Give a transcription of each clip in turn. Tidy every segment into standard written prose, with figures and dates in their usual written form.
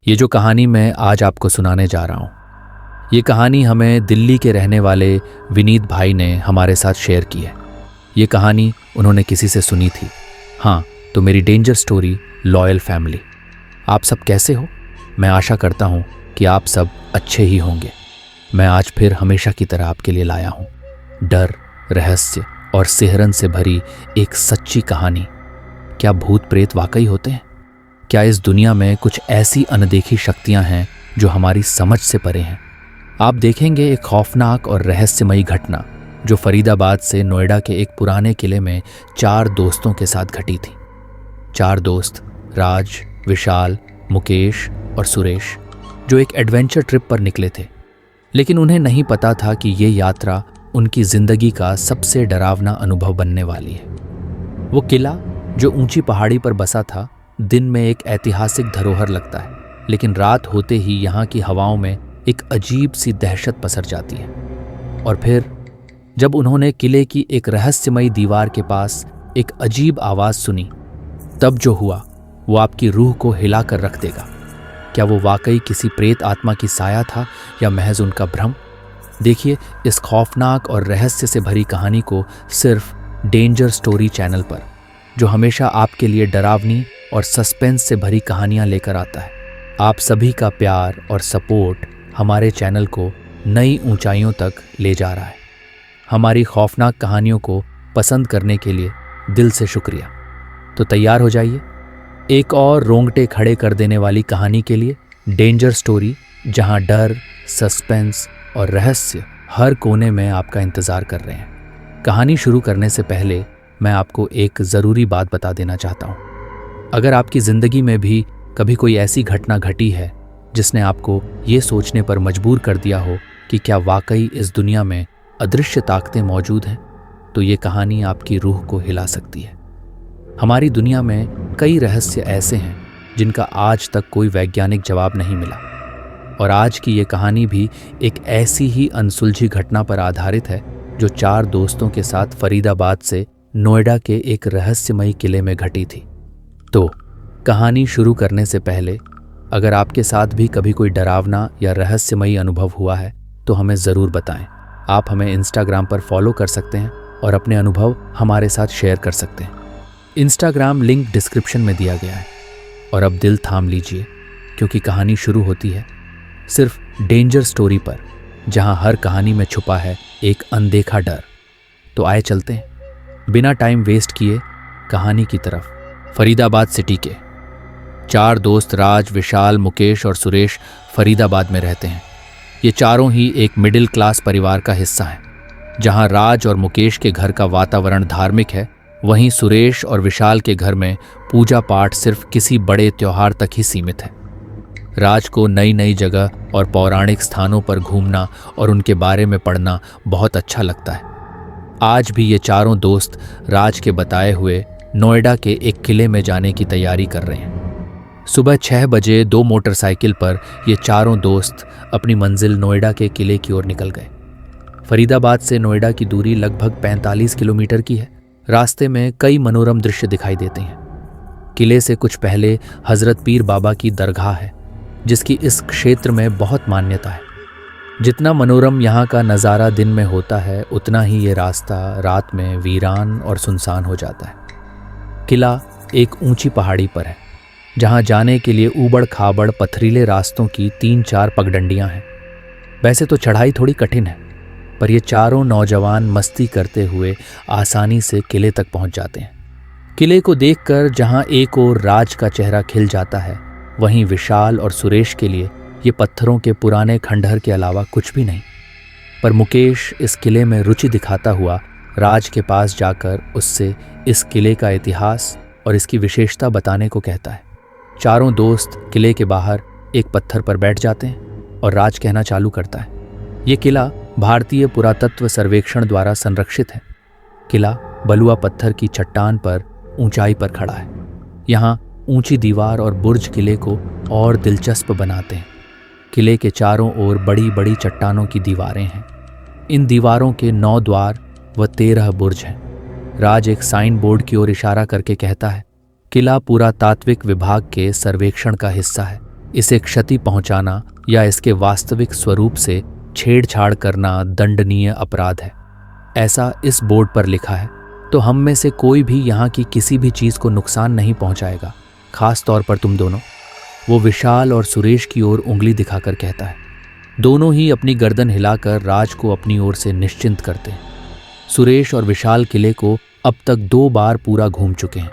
ये जो कहानी मैं आज आपको सुनाने जा रहा हूँ, ये कहानी हमें दिल्ली के रहने वाले विनीत भाई ने हमारे साथ शेयर की है। ये कहानी उन्होंने किसी से सुनी थी। हाँ, तो मेरी डेंजर स्टोरी लॉयल फैमिली। आप सब कैसे हो? मैं आशा करता हूँ कि आप सब अच्छे ही होंगे। मैं आज फिर हमेशा की तरह आपके लिए लाया हूँ डर, रहस्य और सिहरन से भरी एक सच्ची कहानी। क्या भूत प्रेत वाकई होते हैं? क्या इस दुनिया में कुछ ऐसी अनदेखी शक्तियां हैं जो हमारी समझ से परे हैं? आप देखेंगे एक खौफनाक और रहस्यमयी घटना जो फरीदाबाद से नोएडा के एक पुराने किले में 4 दोस्तों के साथ घटी थी। 4 दोस्त, राज, विशाल, मुकेश और सुरेश, जो एक एडवेंचर ट्रिप पर निकले थे। लेकिन उन्हें नहीं पता था कि ये यात्रा उनकी जिंदगी का सबसे डरावना अनुभव बनने वाली है। वो किला जो ऊंची पहाड़ी पर बसा था, दिन में एक ऐतिहासिक धरोहर लगता है, लेकिन रात होते ही यहाँ की हवाओं में एक अजीब सी दहशत पसर जाती है। और फिर जब उन्होंने किले की एक रहस्यमयी दीवार के पास एक अजीब आवाज सुनी, तब जो हुआ वो आपकी रूह को हिला कर रख देगा। क्या वो वाकई किसी प्रेत आत्मा की साया था या महज उनका भ्रम? देखिए इस खौफनाक और रहस्य से भरी कहानी को सिर्फ डेंजर स्टोरी चैनल पर, जो हमेशा आपके लिए डरावनी और सस्पेंस से भरी कहानियां लेकर आता है। आप सभी का प्यार और सपोर्ट हमारे चैनल को नई ऊंचाइयों तक ले जा रहा है। हमारी खौफनाक कहानियों को पसंद करने के लिए दिल से शुक्रिया। तो तैयार हो जाइए एक और रोंगटे खड़े कर देने वाली कहानी के लिए। डेंजर स्टोरी, जहां डर, सस्पेंस और रहस्य हर कोने में आपका इंतजार कर रहे हैं। कहानी शुरू करने से पहले मैं आपको एक ज़रूरी बात बता देना चाहता हूँ। अगर आपकी ज़िंदगी में भी कभी कोई ऐसी घटना घटी है जिसने आपको ये सोचने पर मजबूर कर दिया हो कि क्या वाकई इस दुनिया में अदृश्य ताकतें मौजूद हैं, तो ये कहानी आपकी रूह को हिला सकती है। हमारी दुनिया में कई रहस्य ऐसे हैं जिनका आज तक कोई वैज्ञानिक जवाब नहीं मिला, और आज की ये कहानी भी एक ऐसी ही अनसुलझी घटना पर आधारित है जो 4 दोस्तों के साथ फरीदाबाद से नोएडा के एक रहस्यमयी किले में घटी थी। तो कहानी शुरू करने से पहले अगर आपके साथ भी कभी कोई डरावना या रहस्यमयी अनुभव हुआ है तो हमें ज़रूर बताएं। आप हमें इंस्टाग्राम पर फॉलो कर सकते हैं और अपने अनुभव हमारे साथ शेयर कर सकते हैं। इंस्टाग्राम लिंक डिस्क्रिप्शन में दिया गया है। और अब दिल थाम लीजिए, क्योंकि कहानी शुरू होती है सिर्फ डेंजर स्टोरी पर, जहां हर कहानी में छुपा है एक अनदेखा डर। तो आए चलते हैं बिना टाइम वेस्ट किए कहानी की तरफ। फरीदाबाद सिटी के 4 दोस्त राज, विशाल, मुकेश और सुरेश फरीदाबाद में रहते हैं। ये चारों ही एक मिडिल क्लास परिवार का हिस्सा हैं। जहां राज और मुकेश के घर का वातावरण धार्मिक है, वहीं सुरेश और विशाल के घर में पूजा पाठ सिर्फ किसी बड़े त्योहार तक ही सीमित है। राज को नई नई जगह और पौराणिक स्थानों पर घूमना और उनके बारे में पढ़ना बहुत अच्छा लगता है। आज भी ये चारों दोस्त राज के बताए हुए नोएडा के एक किले में जाने की तैयारी कर रहे हैं। सुबह 6 बजे 2 मोटरसाइकिल पर ये चारों दोस्त अपनी मंजिल नोएडा के किले की ओर निकल गए। फरीदाबाद से नोएडा की दूरी लगभग 45 किलोमीटर की है। रास्ते में कई मनोरम दृश्य दिखाई देते हैं। किले से कुछ पहले हजरत पीर बाबा की दरगाह है, जिसकी इस क्षेत्र में बहुत मान्यता है। जितना मनोरम यहाँ का नज़ारा दिन में होता है, उतना ही ये रास्ता रात में वीरान और सुनसान हो जाता है। किला एक ऊंची पहाड़ी पर है, जहां जाने के लिए ऊबड़ खाबड़ पथरीले रास्तों की 3-4 पगडंडियां हैं। वैसे तो चढ़ाई थोड़ी कठिन है, पर ये चारों नौजवान मस्ती करते हुए आसानी से किले तक पहुंच जाते हैं। किले को देखकर जहां एक ओर राज का चेहरा खिल जाता है, वहीं विशाल और सुरेश के लिए ये पत्थरों के पुराने खंडहर के अलावा कुछ भी नहीं। पर मुकेश इस किले में रुचि दिखाता हुआ राज के पास जाकर उससे इस किले का इतिहास और इसकी विशेषता बताने को कहता है। चारों दोस्त किले के बाहर एक पत्थर पर बैठ जाते हैं और राज कहना चालू करता है, ये किला भारतीय पुरातत्व सर्वेक्षण द्वारा संरक्षित है। किला बलुआ पत्थर की चट्टान पर ऊंचाई पर खड़ा है। यहाँ ऊंची दीवार और बुर्ज किले को और दिलचस्प बनाते हैं। किले के चारों ओर बड़ी बड़ी चट्टानों की दीवारें हैं। इन दीवारों के 9 द्वार व 13 बुर्ज हैं। राज एक साइन बोर्ड की ओर इशारा करके कहता है, किला पुरातात्विक विभाग के सर्वेक्षण का हिस्सा है, इसे क्षति पहुंचाना या इसके वास्तविक स्वरूप से छेड़छाड़ करना दंडनीय अपराध है, ऐसा इस बोर्ड पर लिखा है। तो हम में से कोई भी यहाँ की किसी भी चीज़ को नुकसान नहीं पहुंचाएगा, खास तौर पर तुम दोनों। वो विशाल और सुरेश की ओर उंगली दिखाकर कहता है। दोनों ही अपनी गर्दन हिलाकर राज को अपनी ओर से निश्चिंत करते हैं। सुरेश और विशाल किले को अब तक 2 बार पूरा घूम चुके हैं,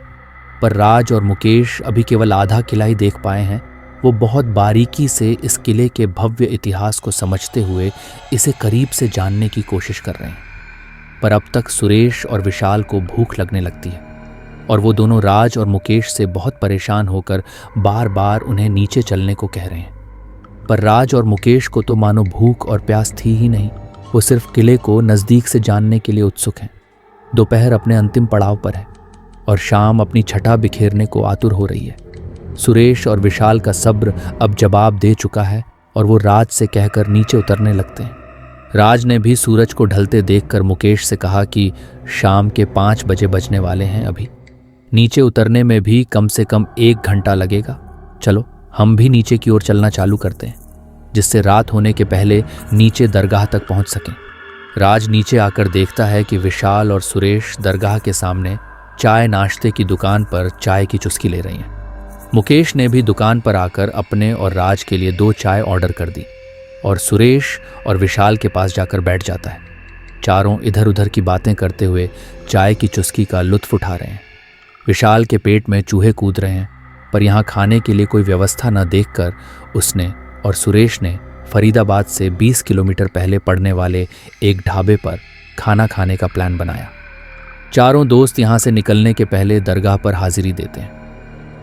पर राज और मुकेश अभी केवल आधा किला ही देख पाए हैं। वो बहुत बारीकी से इस किले के भव्य इतिहास को समझते हुए इसे करीब से जानने की कोशिश कर रहे हैं। पर अब तक सुरेश और विशाल को भूख लगने लगती है और वो दोनों राज और मुकेश से बहुत परेशान होकर बार बार उन्हें नीचे चलने को कह रहे हैं। पर राज और मुकेश को तो मानो भूख और प्यास थी ही नहीं। वो सिर्फ किले को नज़दीक से जानने के लिए उत्सुक हैं। दोपहर अपने अंतिम पड़ाव पर है और शाम अपनी छटा बिखेरने को आतुर हो रही है। सुरेश और विशाल का सब्र अब जवाब दे चुका है और वो राज से कहकर नीचे उतरने लगते हैं। राज ने भी सूरज को ढलते देखकर मुकेश से कहा कि शाम के 5 बजे बजने वाले हैं, अभी नीचे उतरने में भी कम से कम 1 घंटा लगेगा। चलो हम भी नीचे की ओर चलना चालू करते हैं, जिससे रात होने के पहले नीचे दरगाह तक पहुंच सकें। राज नीचे आकर देखता है कि विशाल और सुरेश दरगाह के सामने चाय नाश्ते की दुकान पर चाय की चुस्की ले रही हैं। मुकेश ने भी दुकान पर आकर अपने और राज के लिए 2 चाय ऑर्डर कर दी और सुरेश और विशाल के पास जाकर बैठ जाता है। चारों इधर उधर की बातें करते हुए चाय की चुस्की का लुत्फ उठा रहे हैं। विशाल के पेट में चूहे कूद रहे हैं, पर यहाँ खाने के लिए कोई व्यवस्था न देखकर उसने और सुरेश ने फरीदाबाद से 20 किलोमीटर पहले पड़ने वाले एक ढाबे पर खाना खाने का प्लान बनाया। चारों दोस्त यहाँ से निकलने के पहले दरगाह पर हाजिरी देते हैं।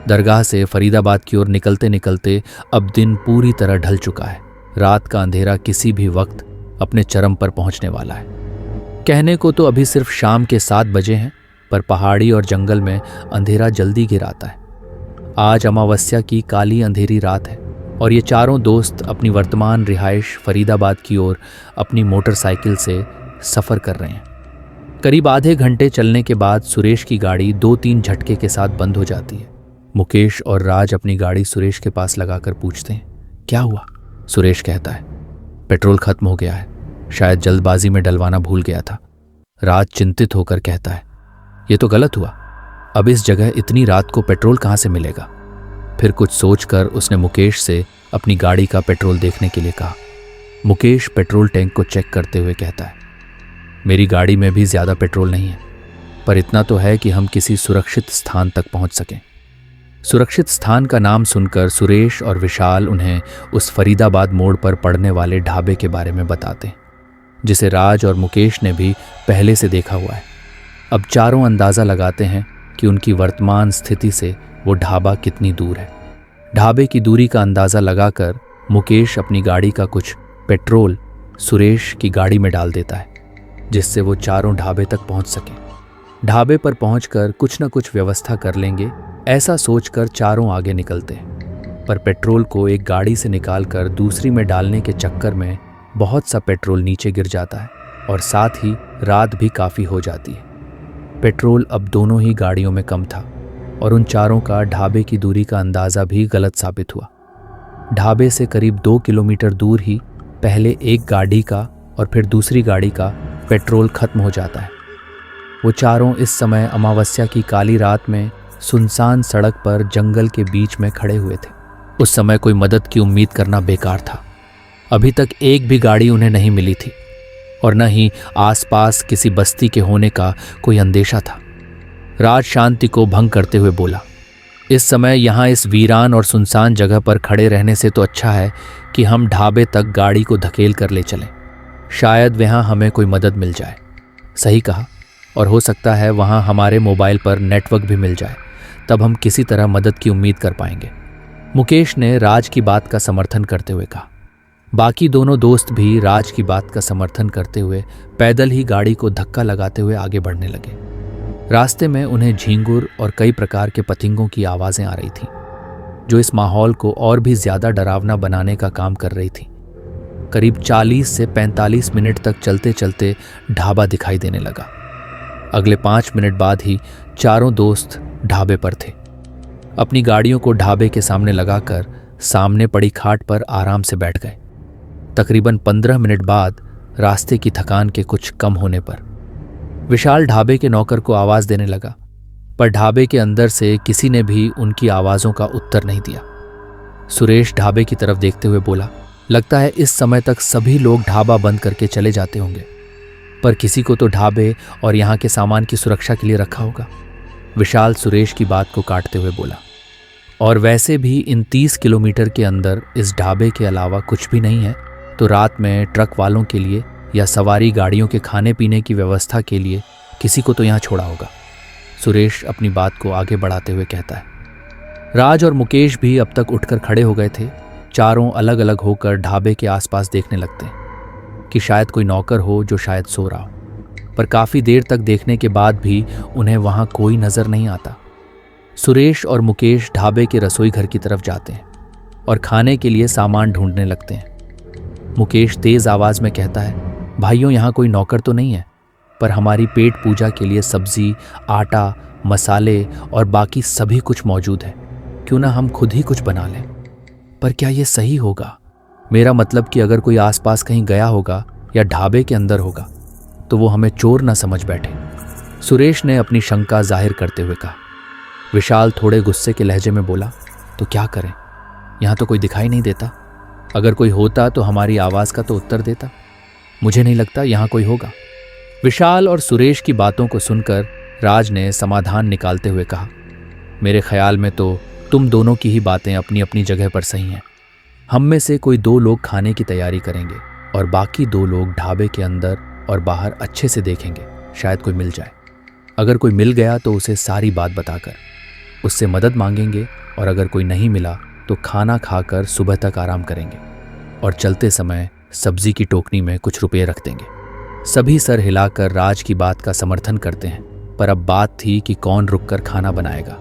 दरगाह से फरीदाबाद की ओर निकलते निकलते अब दिन पूरी तरह ढल चुका है। रात का अंधेरा किसी भी वक्त अपने चरम पर पहुंचने वाला है। कहने को तो अभी सिर्फ शाम के 7 बजे हैं, पर पहाड़ी और जंगल में अंधेरा जल्दी घिर आता है। आज अमावस्या की काली अंधेरी रात है और ये चारों दोस्त अपनी वर्तमान रिहाइश फरीदाबाद की ओर अपनी मोटरसाइकिल से सफ़र कर रहे हैं। करीब आधे घंटे चलने के बाद सुरेश की गाड़ी 2-3 झटके के साथ बंद हो जाती है। मुकेश और राज अपनी गाड़ी सुरेश के पास लगाकर पूछते हैं, क्या हुआ? सुरेश कहता है, पेट्रोल खत्म हो गया है, शायद जल्दबाजी में डलवाना भूल गया था। राज चिंतित होकर कहता है, ये तो गलत हुआ, अब इस जगह इतनी रात को पेट्रोल कहाँ से मिलेगा? फिर कुछ सोचकर उसने मुकेश से अपनी गाड़ी का पेट्रोल देखने के लिए कहा। मुकेश पेट्रोल टैंक को चेक करते हुए कहता है, मेरी गाड़ी में भी ज़्यादा पेट्रोल नहीं है, पर इतना तो है कि हम किसी सुरक्षित स्थान तक पहुंच सकें। सुरक्षित स्थान का नाम सुनकर सुरेश और विशाल उन्हें उस फरीदाबाद मोड़ पर पड़ने वाले ढाबे के बारे में बताते हैं, जिसे राज और मुकेश ने भी पहले से देखा हुआ है। अब चारों अंदाज़ा लगाते हैं कि उनकी वर्तमान स्थिति से वो ढाबा कितनी दूर है। ढाबे की दूरी का अंदाज़ा लगाकर मुकेश अपनी गाड़ी का कुछ पेट्रोल सुरेश की गाड़ी में डाल देता है, जिससे वो चारों ढाबे तक पहुंच सकें। ढाबे पर पहुंचकर कुछ न कुछ व्यवस्था कर लेंगे, ऐसा सोचकर चारों आगे निकलते हैं। पर पेट्रोल को एक गाड़ी से निकालकर दूसरी में डालने के चक्कर में बहुत सा पेट्रोल नीचे गिर जाता है और साथ ही रात भी काफ़ी हो जाती है। पेट्रोल अब दोनों ही गाड़ियों में कम था और उन चारों का ढाबे की दूरी का अंदाज़ा भी गलत साबित हुआ। ढाबे से करीब 2 किलोमीटर दूर ही पहले एक गाड़ी का और फिर दूसरी गाड़ी का पेट्रोल खत्म हो जाता है। वो चारों इस समय अमावस्या की काली रात में सुनसान सड़क पर जंगल के बीच में खड़े हुए थे। उस समय कोई मदद की उम्मीद करना बेकार था। अभी तक एक भी गाड़ी उन्हें नहीं मिली थी और न ही आसपास किसी बस्ती के होने का कोई अंदेशा था। राज शांति को भंग करते हुए बोला, इस समय यहाँ इस वीरान और सुनसान जगह पर खड़े रहने से तो अच्छा है कि हम ढाबे तक गाड़ी को धकेल कर ले चलें। शायद वहाँ हमें कोई मदद मिल जाए। सही कहा, और हो सकता है वहाँ हमारे मोबाइल पर नेटवर्क भी मिल जाए, तब हम किसी तरह मदद की उम्मीद कर पाएंगे। मुकेश ने राज की बात का समर्थन करते हुए कहा। बाकी दोनों दोस्त भी राज की बात का समर्थन करते हुए पैदल ही गाड़ी को धक्का लगाते हुए आगे बढ़ने लगे। रास्ते में उन्हें झींगुर और कई प्रकार के पतंगों की आवाज़ें आ रही थीं, जो इस माहौल को और भी ज़्यादा डरावना बनाने का काम कर रही थी। करीब 40 से 45 मिनट तक चलते चलते ढाबा दिखाई देने लगा। अगले 5 मिनट बाद ही चारों दोस्त ढाबे पर थे। अपनी गाड़ियों को ढाबे के सामने लगाकर सामने पड़ी खाट पर आराम से बैठ गए। तकरीबन 15 मिनट बाद रास्ते की थकान के कुछ कम होने पर विशाल ढाबे के नौकर को आवाज देने लगा, पर ढाबे के अंदर से किसी ने भी उनकी आवाजों का उत्तर नहीं दिया। सुरेश ढाबे की तरफ देखते हुए बोला, लगता है इस समय तक सभी लोग ढाबा बंद करके चले जाते होंगे, पर किसी को तो ढाबे और यहाँ के सामान की सुरक्षा के लिए रखा होगा। विशाल सुरेश की बात को काटते हुए बोला, और वैसे भी इन 30 किलोमीटर के अंदर इस ढाबे के अलावा कुछ भी नहीं है, तो रात में ट्रक वालों के लिए या सवारी गाड़ियों के खाने पीने की व्यवस्था के लिए किसी को तो यहाँ छोड़ा होगा। सुरेश अपनी बात को आगे बढ़ाते हुए कहता है। राज और मुकेश भी अब तक उठकर खड़े हो गए थे। चारों अलग अलग होकर ढाबे के आसपास देखने लगते हैं कि शायद कोई नौकर हो जो शायद सो रहा हो, पर काफ़ी देर तक देखने के बाद भी उन्हें वहाँ कोई नज़र नहीं आता। सुरेश और मुकेश ढाबे के रसोई घर की तरफ जाते हैं और खाने के लिए सामान ढूंढने लगते हैं। मुकेश तेज़ आवाज़ में कहता है, भाइयों यहाँ कोई नौकर तो नहीं है, पर हमारी पेट पूजा के लिए सब्जी, आटा, मसाले और बाकी सभी कुछ मौजूद है। क्यों ना हम खुद ही कुछ बना लें। पर क्या ये सही होगा? मेरा मतलब कि अगर कोई आसपास कहीं गया होगा या ढाबे के अंदर होगा तो वो हमें चोर ना समझ बैठे। सुरेश ने अपनी शंका जाहिर करते हुए कहा। विशाल थोड़े गुस्से के लहजे में बोला, तो क्या करें, यहाँ तो कोई दिखाई नहीं देता। अगर कोई होता तो हमारी आवाज़ का तो उत्तर देता। मुझे नहीं लगता यहाँ कोई होगा। विशाल और सुरेश की बातों को सुनकर राज ने समाधान निकालते हुए कहा, मेरे ख्याल में तो तुम दोनों की ही बातें अपनी अपनी जगह पर सही हैं। हम में से कोई 2 लोग खाने की तैयारी करेंगे और बाकी 2 लोग ढाबे के अंदर और बाहर अच्छे से देखेंगे, शायद कोई मिल जाए। अगर कोई मिल गया तो उसे सारी बात बताकर उससे मदद मांगेंगे, और अगर कोई नहीं मिला तो खाना खाकर सुबह तक आराम करेंगे और चलते समय सब्जी की टोकनी में कुछ रुपये रख देंगे। सभी सर हिलाकर राज की बात का समर्थन करते हैं, पर अब बात थी कि कौन रुककर खाना बनाएगा।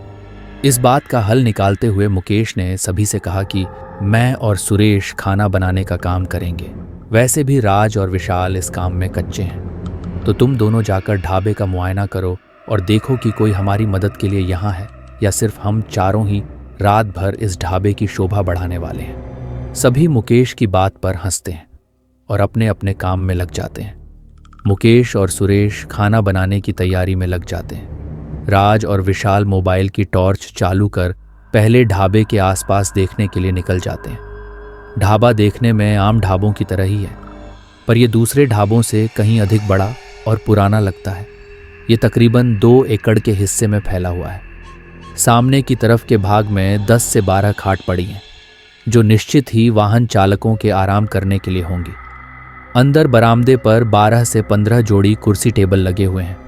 इस बात का हल निकालते हुए मुकेश ने सभी से कहा कि मैं और सुरेश खाना बनाने का काम करेंगे। वैसे भी राज और विशाल इस काम में कच्चे हैं, तो तुम दोनों जाकर ढाबे का मुआयना करो और देखो कि कोई हमारी मदद के लिए यहाँ है या सिर्फ हम चारों ही रात भर इस ढाबे की शोभा बढ़ाने वाले हैं। सभी मुकेश की बात पर हंसते हैं और अपने अपने काम में लग जाते हैं। मुकेश और सुरेश खाना बनाने की तैयारी में लग जाते हैं। राज और विशाल मोबाइल की टॉर्च चालू कर पहले ढाबे के आसपास देखने के लिए निकल जाते हैं। ढाबा देखने में आम ढाबों की तरह ही है, पर यह दूसरे ढाबों से कहीं अधिक बड़ा और पुराना लगता है। ये तकरीबन 2 एकड़ के हिस्से में फैला हुआ है। सामने की तरफ के भाग में 10 से 12 खाट पड़ी हैं, जो निश्चित ही वाहन चालकों के आराम करने के लिए होंगी। अंदर बरामदे पर 12 से 15 जोड़ी कुर्सी टेबल लगे हुए हैं।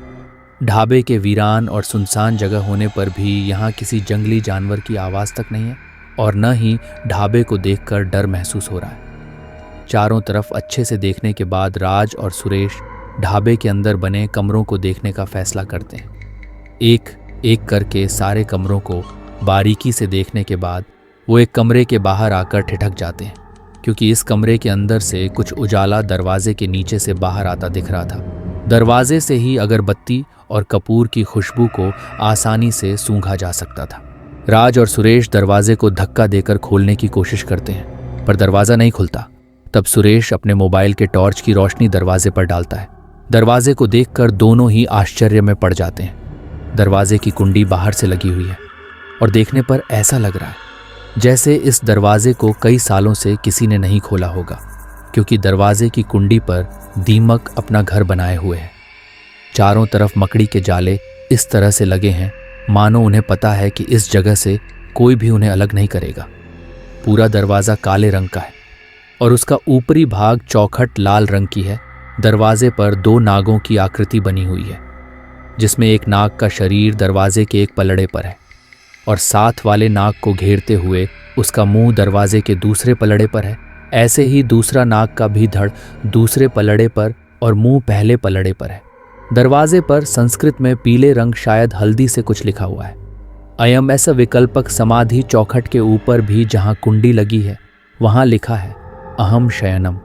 ढाबे के वीरान और सुनसान जगह होने पर भी यहाँ किसी जंगली जानवर की आवाज़ तक नहीं है, और न ही ढाबे को देखकर डर महसूस हो रहा है। चारों तरफ अच्छे से देखने के बाद राज और सुरेश ढाबे के अंदर बने कमरों को देखने का फैसला करते हैं। एक एक करके सारे कमरों को बारीकी से देखने के बाद वो एक कमरे के बाहर आकर ठिठक जाते हैं, क्योंकि इस कमरे के अंदर से कुछ उजाला दरवाजे के नीचे से बाहर आता दिख रहा था। दरवाजे से ही अगरबत्ती और कपूर की खुशबू को आसानी से सूंघा जा सकता था। राज और सुरेश दरवाजे को धक्का देकर खोलने की कोशिश करते हैं, पर दरवाज़ा नहीं खुलता। तब सुरेश अपने मोबाइल के टॉर्च की रोशनी दरवाजे पर डालता है। दरवाजे को देखकर दोनों ही आश्चर्य में पड़ जाते हैं। दरवाजे की कुंडी बाहर से लगी हुई है और देखने पर ऐसा लग रहा है जैसे इस दरवाजे को कई सालों से किसी ने नहीं खोला होगा, क्योंकि दरवाजे की कुंडी पर दीमक अपना घर बनाए हुए है। चारों तरफ मकड़ी के जाले इस तरह से लगे हैं मानो उन्हें पता है कि इस जगह से कोई भी उन्हें अलग नहीं करेगा। पूरा दरवाज़ा काले रंग का है और उसका ऊपरी भाग चौखट लाल रंग की है। दरवाजे पर 2 नागों की आकृति बनी हुई है, जिसमें एक नाग का शरीर दरवाजे के एक पलड़े पर है और साथ वाले नाग को घेरते हुए उसका मुंह दरवाजे के दूसरे पलड़े पर है। ऐसे ही दूसरा नाग का भी धड़ दूसरे पलड़े पर और मुंह पहले पलड़े पर है। दरवाजे पर संस्कृत में पीले रंग शायद हल्दी से कुछ लिखा हुआ है। अयम ऐसा विकल्पक समाधि चौखट के ऊपर भी जहां कुंडी लगी है वहां लिखा है अहम शयनम।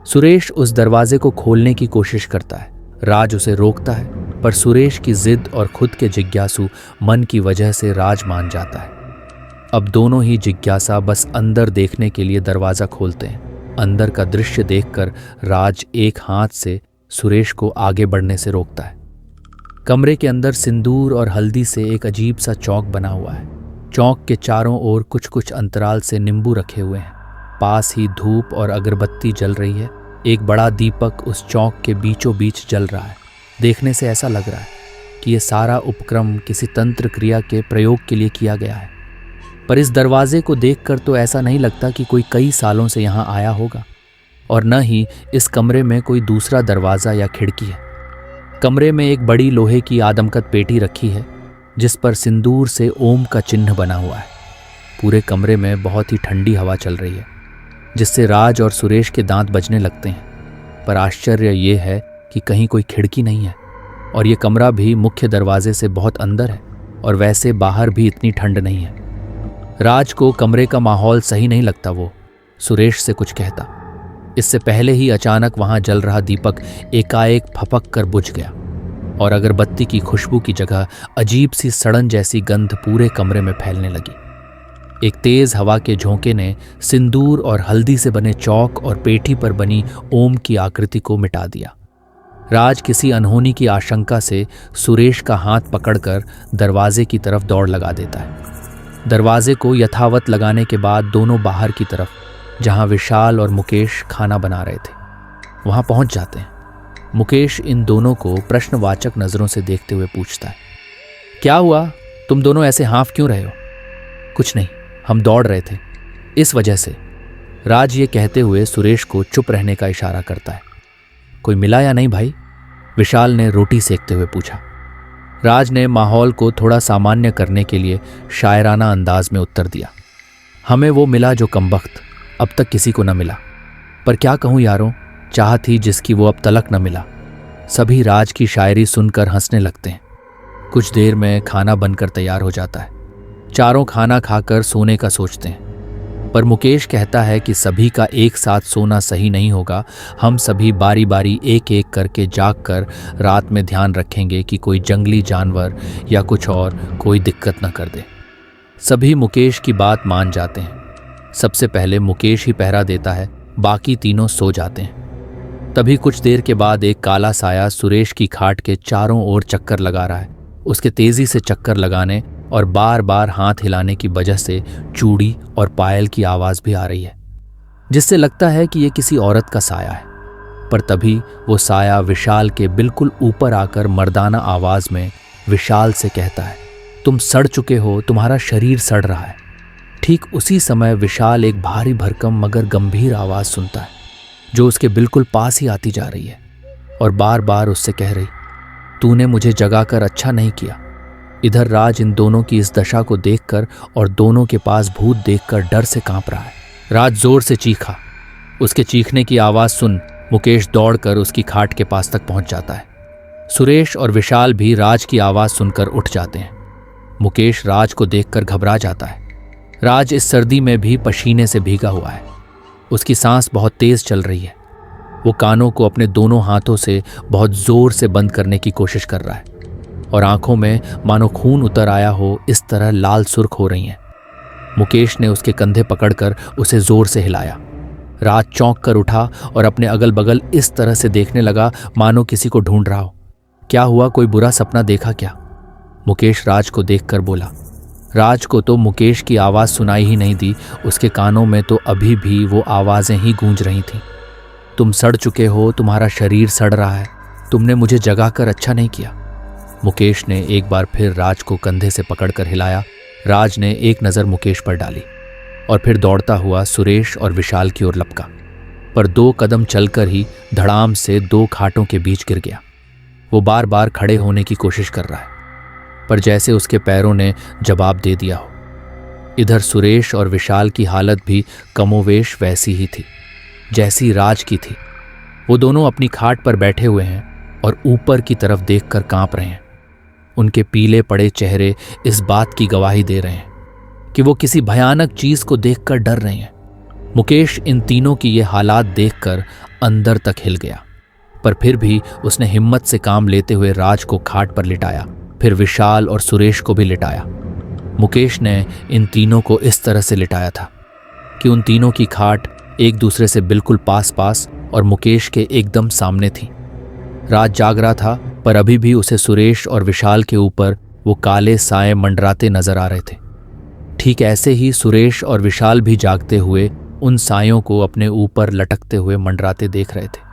सुरेश उस दरवाजे को खोलने की कोशिश करता है। राज उसे रोकता है, पर सुरेश की जिद और खुद के जिज्ञासु मन की वजह से राज मान जाता है। अब दोनों ही जिज्ञासा बस अंदर देखने के लिए दरवाज़ा खोलते हैं। अंदर का दृश्य देखकर राज एक हाथ से सुरेश को आगे बढ़ने से रोकता है। कमरे के अंदर सिंदूर और हल्दी से एक अजीब सा चौक बना हुआ है। चौक के चारों ओर कुछ कुछ अंतराल से नींबू रखे हुए हैं। पास ही धूप और अगरबत्ती जल रही है। एक बड़ा दीपक उस चौक के बीचों बीच जल रहा है। देखने से ऐसा लग रहा है कि यह सारा उपक्रम किसी तंत्र क्रिया के प्रयोग के लिए किया गया है। पर इस दरवाजे को देखकर तो ऐसा नहीं लगता कि कोई कई सालों से यहाँ आया होगा, और न ही इस कमरे में कोई दूसरा दरवाज़ा या खिड़की है। कमरे में एक बड़ी लोहे की आदमकद पेटी रखी है जिस पर सिंदूर से ओम का चिन्ह बना हुआ है। पूरे कमरे में बहुत ही ठंडी हवा चल रही है जिससे राज और सुरेश के दांत बजने लगते हैं। पर आश्चर्य ये है कि कहीं कोई खिड़की नहीं है और ये कमरा भी मुख्य दरवाजे से बहुत अंदर है, और वैसे बाहर भी इतनी ठंड नहीं है। राज को कमरे का माहौल सही नहीं लगता। वो सुरेश से कुछ कहता। इससे पहले ही अचानक वहां जल रहा दीपक एकाएक फपक कर बुझ गया और अगरबत्ती की खुशबू की जगह अजीब सी सड़न जैसी गंध पूरे कमरे में फैलने लगी। एक तेज हवा के झोंके ने सिंदूर और हल्दी से बने चौक और पेटी पर बनी ओम की आकृति को मिटा दिया। राज किसी अनहोनी की आशंका से सुरेश का हाथ पकड़कर दरवाजे की तरफ दौड़ लगा देता है। दरवाजे को यथावत लगाने के बाद दोनों बाहर की तरफ, जहां विशाल और मुकेश खाना बना रहे थे, वहां पहुंच जाते हैं। मुकेश इन दोनों को प्रश्नवाचक नजरों से देखते हुए पूछता है, क्या हुआ? तुम दोनों ऐसे हाँफ क्यों रहे हो? कुछ नहीं, हम दौड़ रहे थे, इस वजह से। राज ये कहते हुए सुरेश को चुप रहने का इशारा करता है। कोई मिला या नहीं भाई? विशाल ने रोटी सेकते हुए पूछा। राज ने माहौल को थोड़ा सामान्य करने के लिए शायराना अंदाज में उत्तर दिया, हमें वो मिला जो कमबख्त अब तक किसी को न मिला। पर क्या कहूँ यारों, चाह थी जिसकी वो अब तलक न मिला। सभी राज की शायरी सुनकर हंसने लगते हैं। कुछ देर में खाना बनकर तैयार हो जाता है। चारों खाना खाकर सोने का सोचते हैं, पर मुकेश कहता है कि सभी का एक साथ सोना सही नहीं होगा। हम सभी बारी बारी एक एक करके जाग कर रात में ध्यान रखेंगे कि कोई जंगली जानवर या कुछ और कोई दिक्कत न कर दे। सभी मुकेश की बात मान जाते हैं। सबसे पहले मुकेश ही पहरा देता है, बाकी तीनों सो जाते हैं। तभी कुछ देर के बाद एक काला साया सुरेश की खाट के चारों ओर चक्कर लगा रहा है। उसके तेजी से चक्कर लगाने और बार बार हाथ हिलाने की वजह से चूड़ी और पायल की आवाज भी आ रही है, जिससे लगता है कि यह किसी औरत का साया है। पर तभी वो साया विशाल के बिल्कुल ऊपर आकर मर्दाना आवाज में विशाल से कहता है, तुम सड़ चुके हो, तुम्हारा शरीर सड़ रहा है। ठीक उसी समय विशाल एक भारी भरकम मगर गंभीर आवाज सुनता है जो उसके बिल्कुल पास ही आती जा रही है और बार बार उससे कह रही, तूने मुझे जगाकर अच्छा नहीं किया। इधर राज इन दोनों की इस दशा को देखकर और दोनों के पास भूत देखकर डर से कांप रहा है। राज जोर से चीखा। उसके चीखने की आवाज सुन मुकेश दौड़कर उसकी खाट के पास तक पहुंच जाता है। सुरेश और विशाल भी राज की आवाज सुनकर उठ जाते हैं। मुकेश राज को देखकर घबरा जाता है। राज इस सर्दी में भी पसीने से भीगा हुआ है। उसकी सांस बहुत तेज चल रही है। वो कानों को अपने दोनों हाथों से बहुत जोर से बंद करने की कोशिश कर रहा है और आंखों में मानो खून उतर आया हो, इस तरह लाल सुर्ख हो रही हैं। मुकेश ने उसके कंधे पकड़कर उसे जोर से हिलाया। राज चौंक कर उठा और अपने अगल बगल इस तरह से देखने लगा मानो किसी को ढूंढ रहा हो। क्या हुआ, कोई बुरा सपना देखा क्या? मुकेश राज को देखकर बोला। राज को तो मुकेश की आवाज सुनाई ही नहीं दी। उसके कानों में तो अभी भी वो आवाजें ही गूंज रही थीं। तुम सड़ चुके हो, तुम्हारा शरीर सड़ रहा है, तुमने मुझे जगाकर अच्छा नहीं किया। मुकेश ने एक बार फिर राज को कंधे से पकड़कर हिलाया। राज ने एक नज़र मुकेश पर डाली और फिर दौड़ता हुआ सुरेश और विशाल की ओर लपका, पर 2 कदम चलकर ही धड़ाम से 2 खाटों के बीच गिर गया। वो बार बार खड़े होने की कोशिश कर रहा है, पर जैसे उसके पैरों ने जवाब दे दिया हो। इधर सुरेश और विशाल की हालत भी कमोवेश वैसी ही थी जैसी राज की थी। वो दोनों अपनी खाट पर बैठे हुए हैं और ऊपर की तरफ देखकर कांप रहे हैं। उनके पीले पड़े चेहरे इस बात की गवाही दे रहे हैं कि वो किसी भयानक चीज को देखकर डर रहे हैं। मुकेश इन तीनों की ये हालात देखकर अंदर तक हिल गया, पर फिर भी उसने हिम्मत से काम लेते हुए राज को खाट पर लिटाया, फिर विशाल और सुरेश को भी लिटाया। मुकेश ने इन तीनों को इस तरह से लिटाया था कि उन तीनों की खाट एक दूसरे से बिल्कुल पास पास और मुकेश के एकदम सामने थी। राज जाग रहा था, पर अभी भी उसे सुरेश और विशाल के ऊपर वो काले साए मंडराते नजर आ रहे थे। ठीक ऐसे ही सुरेश और विशाल भी जागते हुए उन सायों को अपने ऊपर लटकते हुए मंडराते देख रहे थे।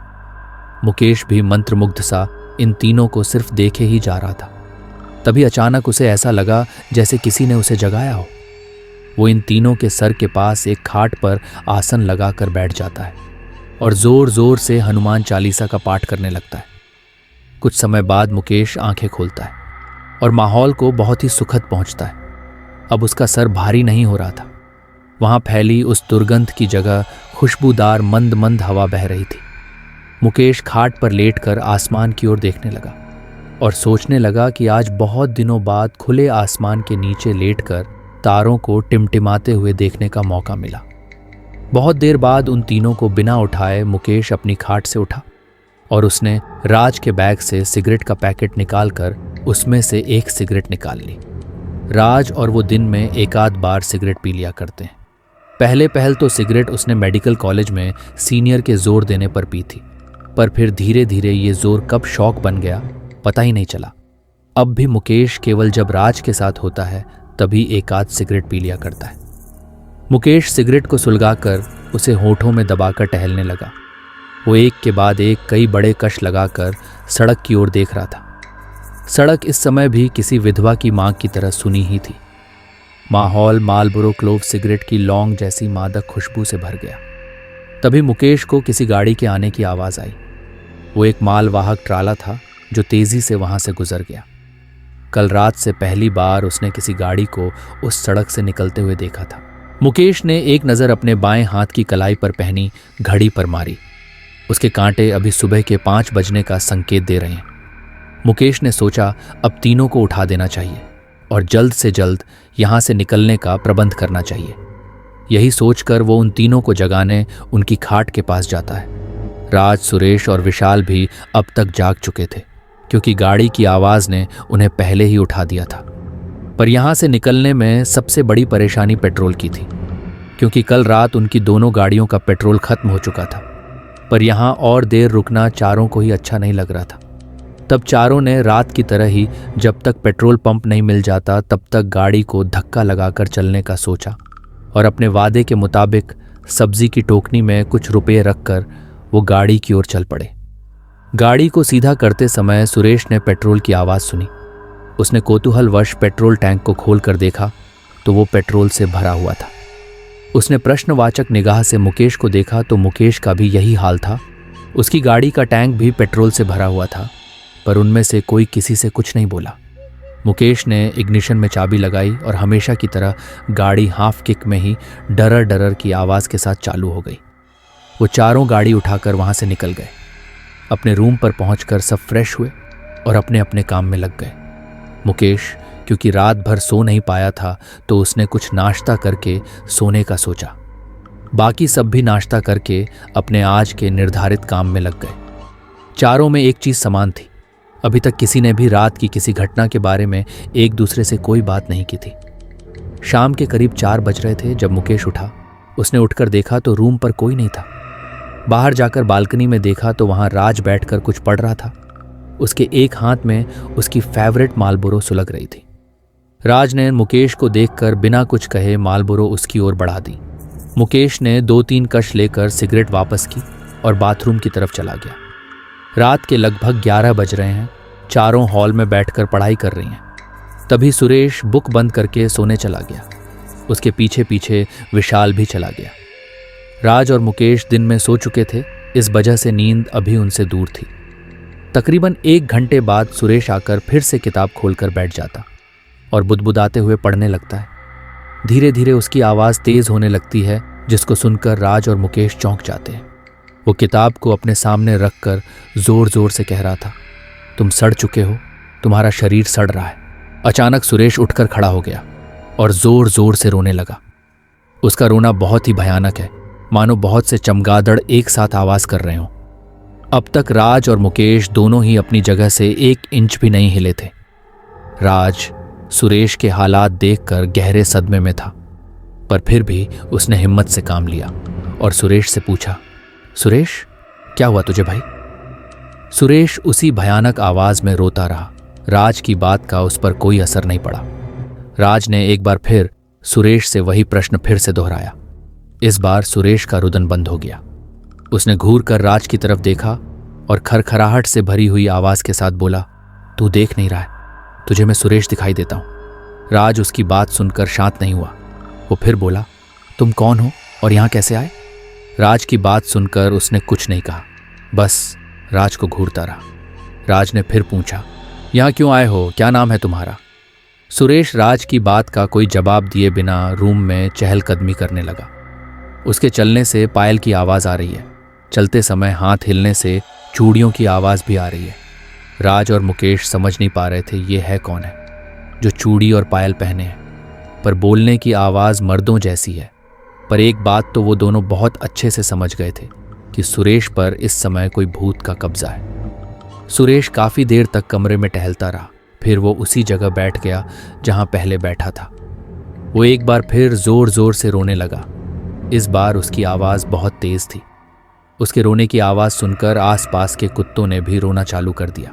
मुकेश भी मंत्रमुग्ध सा इन तीनों को सिर्फ देखे ही जा रहा था। तभी अचानक उसे ऐसा लगा जैसे किसी ने उसे जगाया हो। वो इन तीनों के सर के पास एक खाट पर आसन लगाकर बैठ जाता है और जोर जोर से हनुमान चालीसा का पाठ करने लगता है। कुछ समय बाद मुकेश आंखें खोलता है और माहौल को बहुत ही सुखद पहुंचता है। अब उसका सर भारी नहीं हो रहा था। वहां फैली उस दुर्गंध की जगह खुशबूदार मंद मंद हवा बह रही थी। मुकेश खाट पर लेटकर आसमान की ओर देखने लगा और सोचने लगा कि आज बहुत दिनों बाद खुले आसमान के नीचे लेटकर तारों को टिमटिमाते हुए देखने का मौका मिला। बहुत देर बाद उन तीनों को बिना उठाए मुकेश अपनी खाट से उठा और उसने राज के बैग से सिगरेट का पैकेट निकालकर उसमें से एक सिगरेट निकाल ली। राज और वो दिन में एक आध बार सिगरेट पी लिया करते हैं। पहले पहल तो सिगरेट उसने मेडिकल कॉलेज में सीनियर के जोर देने पर पी थी, पर फिर धीरे धीरे ये जोर कब शौक बन गया पता ही नहीं चला। अब भी मुकेश केवल जब राज के साथ होता है तभी एक आध सिगरेट पी लिया करता है। मुकेश सिगरेट को सुलगाकर उसे होठों में दबाकर टहलने लगा। वो एक के बाद एक कई बड़े कश लगाकर सड़क की ओर देख रहा था। सड़क इस समय भी किसी विधवा की मां की तरह सुनी ही थी। माहौल मालबोरो क्लोव सिगरेट की लौंग जैसी मादक खुशबू से भर गया। तभी मुकेश को किसी गाड़ी के आने की आवाज़ आई। वो एक मालवाहक ट्राला था जो तेजी से वहां से गुजर गया। कल रात से पहली बार उसने किसी गाड़ी को उस सड़क से निकलते हुए देखा था। मुकेश ने एक नज़र अपने बाएं हाथ की कलाई पर पहनी घड़ी पर मारी। उसके कांटे अभी सुबह के 5 बजने का संकेत दे रहे हैं। मुकेश ने सोचा अब तीनों को उठा देना चाहिए और जल्द से जल्द यहां से निकलने का प्रबंध करना चाहिए। यही सोचकर वो उन तीनों को जगाने उनकी खाट के पास जाता है। राज, सुरेश और विशाल भी अब तक जाग चुके थे क्योंकि गाड़ी की आवाज़ ने उन्हें पहले ही उठा दिया था। पर यहां से निकलने में सबसे बड़ी परेशानी पेट्रोल की थी, क्योंकि कल रात उनकी दोनों गाड़ियों का पेट्रोल खत्म हो चुका था। पर यहां और देर रुकना चारों को ही अच्छा नहीं लग रहा था। तब चारों ने रात की तरह ही जब तक पेट्रोल पंप नहीं मिल जाता तब तक गाड़ी को धक्का लगाकर चलने का सोचा और अपने वादे के मुताबिक सब्जी की टोकनी में कुछ रुपये रखकर वो गाड़ी की ओर चल पड़े। गाड़ी को सीधा करते समय सुरेश ने पेट्रोल की आवाज़ सुनी। उसने कौतूहलवश पेट्रोल टैंक को खोलकर देखा तो वो पेट्रोल से भरा हुआ था। उसने प्रश्नवाचक निगाह से मुकेश को देखा तो मुकेश का भी यही हाल था। उसकी गाड़ी का टैंक भी पेट्रोल से भरा हुआ था, पर उनमें से कोई किसी से कुछ नहीं बोला। मुकेश ने इग्निशन में चाबी लगाई और हमेशा की तरह गाड़ी हाफ किक में ही डरर डरर की आवाज़ के साथ चालू हो गई। वो चारों गाड़ी उठाकर वहाँ से निकल गए। अपने रूम पर पहुंचकर सब फ्रेश हुए और अपने अपने काम में लग गए। मुकेश क्योंकि रात भर सो नहीं पाया था तो उसने कुछ नाश्ता करके सोने का सोचा। बाकी सब भी नाश्ता करके अपने आज के निर्धारित काम में लग गए। चारों में एक चीज़ समान थी, अभी तक किसी ने भी रात की किसी घटना के बारे में एक दूसरे से कोई बात नहीं की थी। शाम के करीब 4 बज रहे थे जब मुकेश उठा। उसने उठकर देखा तो रूम पर कोई नहीं था। बाहर जाकर बालकनी में देखा तो वहां राज बैठकर कुछ पढ़ रहा था। उसके एक हाथ में उसकी फेवरेट मालबोरो सुलग रही थी। राज ने मुकेश को देखकर बिना कुछ कहे मालबोरो उसकी ओर बढ़ा दी। मुकेश ने 2-3 कश लेकर सिगरेट वापस की और बाथरूम की तरफ चला गया। रात के लगभग 11 बज रहे हैं। चारों हॉल में बैठकर पढ़ाई कर रही हैं। तभी सुरेश बुक बंद करके सोने चला गया। उसके पीछे पीछे विशाल भी चला गया। राज और मुकेश दिन में सो चुके थे, इस वजह से नींद अभी उनसे दूर थी। तकरीबन 1 घंटे बाद सुरेश आकर फिर से किताब खोलकर बैठ जाता और बुदबुदाते हुए पढ़ने लगता है। धीरे धीरे उसकी आवाज़ तेज होने लगती है, जिसको सुनकर राज और मुकेश चौंक जाते हैं। वो किताब को अपने सामने रखकर जोर जोर से कह रहा था, तुम सड़ चुके हो, तुम्हारा शरीर सड़ रहा है। अचानक सुरेश उठकर खड़ा हो गया और जोर जोर से रोने लगा। उसका रोना बहुत ही भयानक है, मानो बहुत से चमगादड़ एक साथ आवाज कर रहे हों। अब तक राज और मुकेश दोनों ही अपनी जगह से 1 इंच भी नहीं हिले थे। राज, सुरेश के हालात देखकर गहरे सदमे में था, पर फिर भी उसने हिम्मत से काम लिया और सुरेश से पूछा, सुरेश क्या हुआ तुझे भाई? सुरेश उसी भयानक आवाज में रोता रहा। राज की बात का उस पर कोई असर नहीं पड़ा। राज ने एक बार फिर सुरेश से वही प्रश्न फिर से दोहराया। इस बार सुरेश का रुदन बंद हो गया। उसने घूर कर राज की तरफ देखा और खरखराहट से भरी हुई आवाज के साथ बोला, तू देख नहीं रहा है, तुझे मैं सुरेश दिखाई देता हूं। राज उसकी बात सुनकर शांत नहीं हुआ। वो फिर बोला, तुम कौन हो और यहां कैसे आए? राज की बात सुनकर उसने कुछ नहीं कहा, बस राज को घूरता रहा। राज ने फिर पूछा, यहां क्यों आए हो, क्या नाम है तुम्हारा? सुरेश राज की बात का कोई जवाब दिए बिना रूम में चहलकदमी करने लगा। उसके चलने से पायल की आवाज आ रही है, चलते समय हाथ हिलने से चूड़ियों की आवाज भी आ रही है। राज और मुकेश समझ नहीं पा रहे थे ये है कौन है जो चूड़ी और पायल पहने हैं, पर बोलने की आवाज मर्दों जैसी है। पर एक बात तो वो दोनों बहुत अच्छे से समझ गए थे कि सुरेश पर इस समय कोई भूत का कब्जा है। सुरेश काफी देर तक कमरे में टहलता रहा, फिर वो उसी जगह बैठ गया जहां पहले बैठा था। वो एक बार फिर जोर जोर से रोने लगा। इस बार उसकी आवाज बहुत तेज थी। उसके रोने की आवाज सुनकर आसपास के कुत्तों ने भी रोना चालू कर दिया।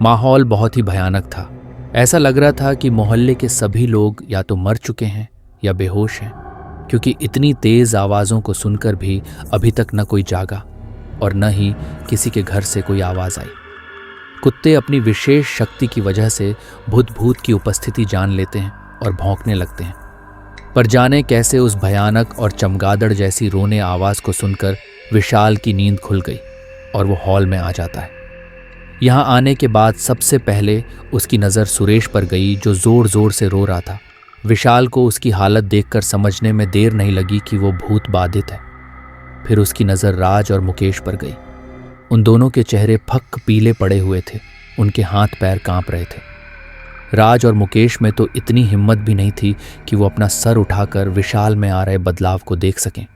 माहौल बहुत ही भयानक था। ऐसा लग रहा था कि मोहल्ले के सभी लोग या तो मर चुके हैं या बेहोश हैं, क्योंकि इतनी तेज आवाज़ों को सुनकर भी अभी तक न कोई जागा और न ही किसी के घर से कोई आवाज़ आई। कुत्ते अपनी विशेष शक्ति की वजह से भूत की उपस्थिति जान लेते हैं और भौंकने लगते हैं, पर जाने कैसे उस भयानक और चमगादड़ जैसी रोने आवाज़ को सुनकर विशाल की नींद खुल गई और वो हॉल में आ जाता है। यहाँ आने के बाद सबसे पहले उसकी नज़र सुरेश पर गई, जो ज़ोर ज़ोर से रो रहा था। विशाल को उसकी हालत देखकर समझने में देर नहीं लगी कि वो भूत बाधित है। फिर उसकी नज़र राज और मुकेश पर गई। उन दोनों के चेहरे फक पीले पड़े हुए थे, उनके हाथ पैर कांप रहे थे। राज और मुकेश में तो इतनी हिम्मत भी नहीं थी कि वो अपना सर उठाकर विशाल में आ रहे बदलाव को देख सकें।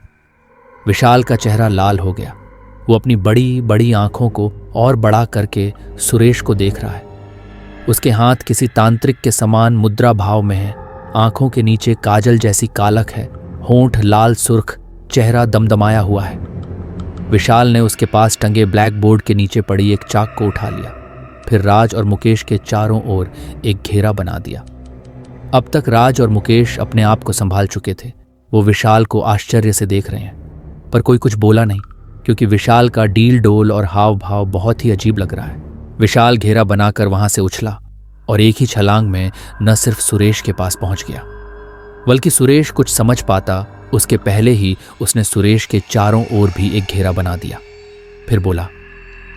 विशाल का चेहरा लाल हो गया। वो अपनी बड़ी बड़ी आंखों को और बड़ा करके सुरेश को देख रहा है। उसके हाथ किसी तांत्रिक के समान मुद्रा भाव में है। आंखों के नीचे काजल जैसी कालक है, होंठ लाल सुर्ख, चेहरा दमदमाया हुआ है। विशाल ने उसके पास टंगे ब्लैक बोर्ड के नीचे पड़ी एक चाक को उठा लिया, फिर राज और मुकेश के चारों ओर एक घेरा बना दिया। अब तक राज और मुकेश अपने आप को संभाल चुके थे। वो विशाल को आश्चर्य से देख रहे हैं, पर कोई कुछ बोला नहीं, क्योंकि विशाल का डील डोल और हाव भाव बहुत ही अजीब लग रहा है। विशाल घेरा बनाकर वहां से उछला और एक ही छलांग में न सिर्फ सुरेश के पास पहुंच गया, बल्कि सुरेश कुछ समझ पाता उसके पहले ही उसने सुरेश के चारों ओर भी एक घेरा बना दिया। फिर बोला,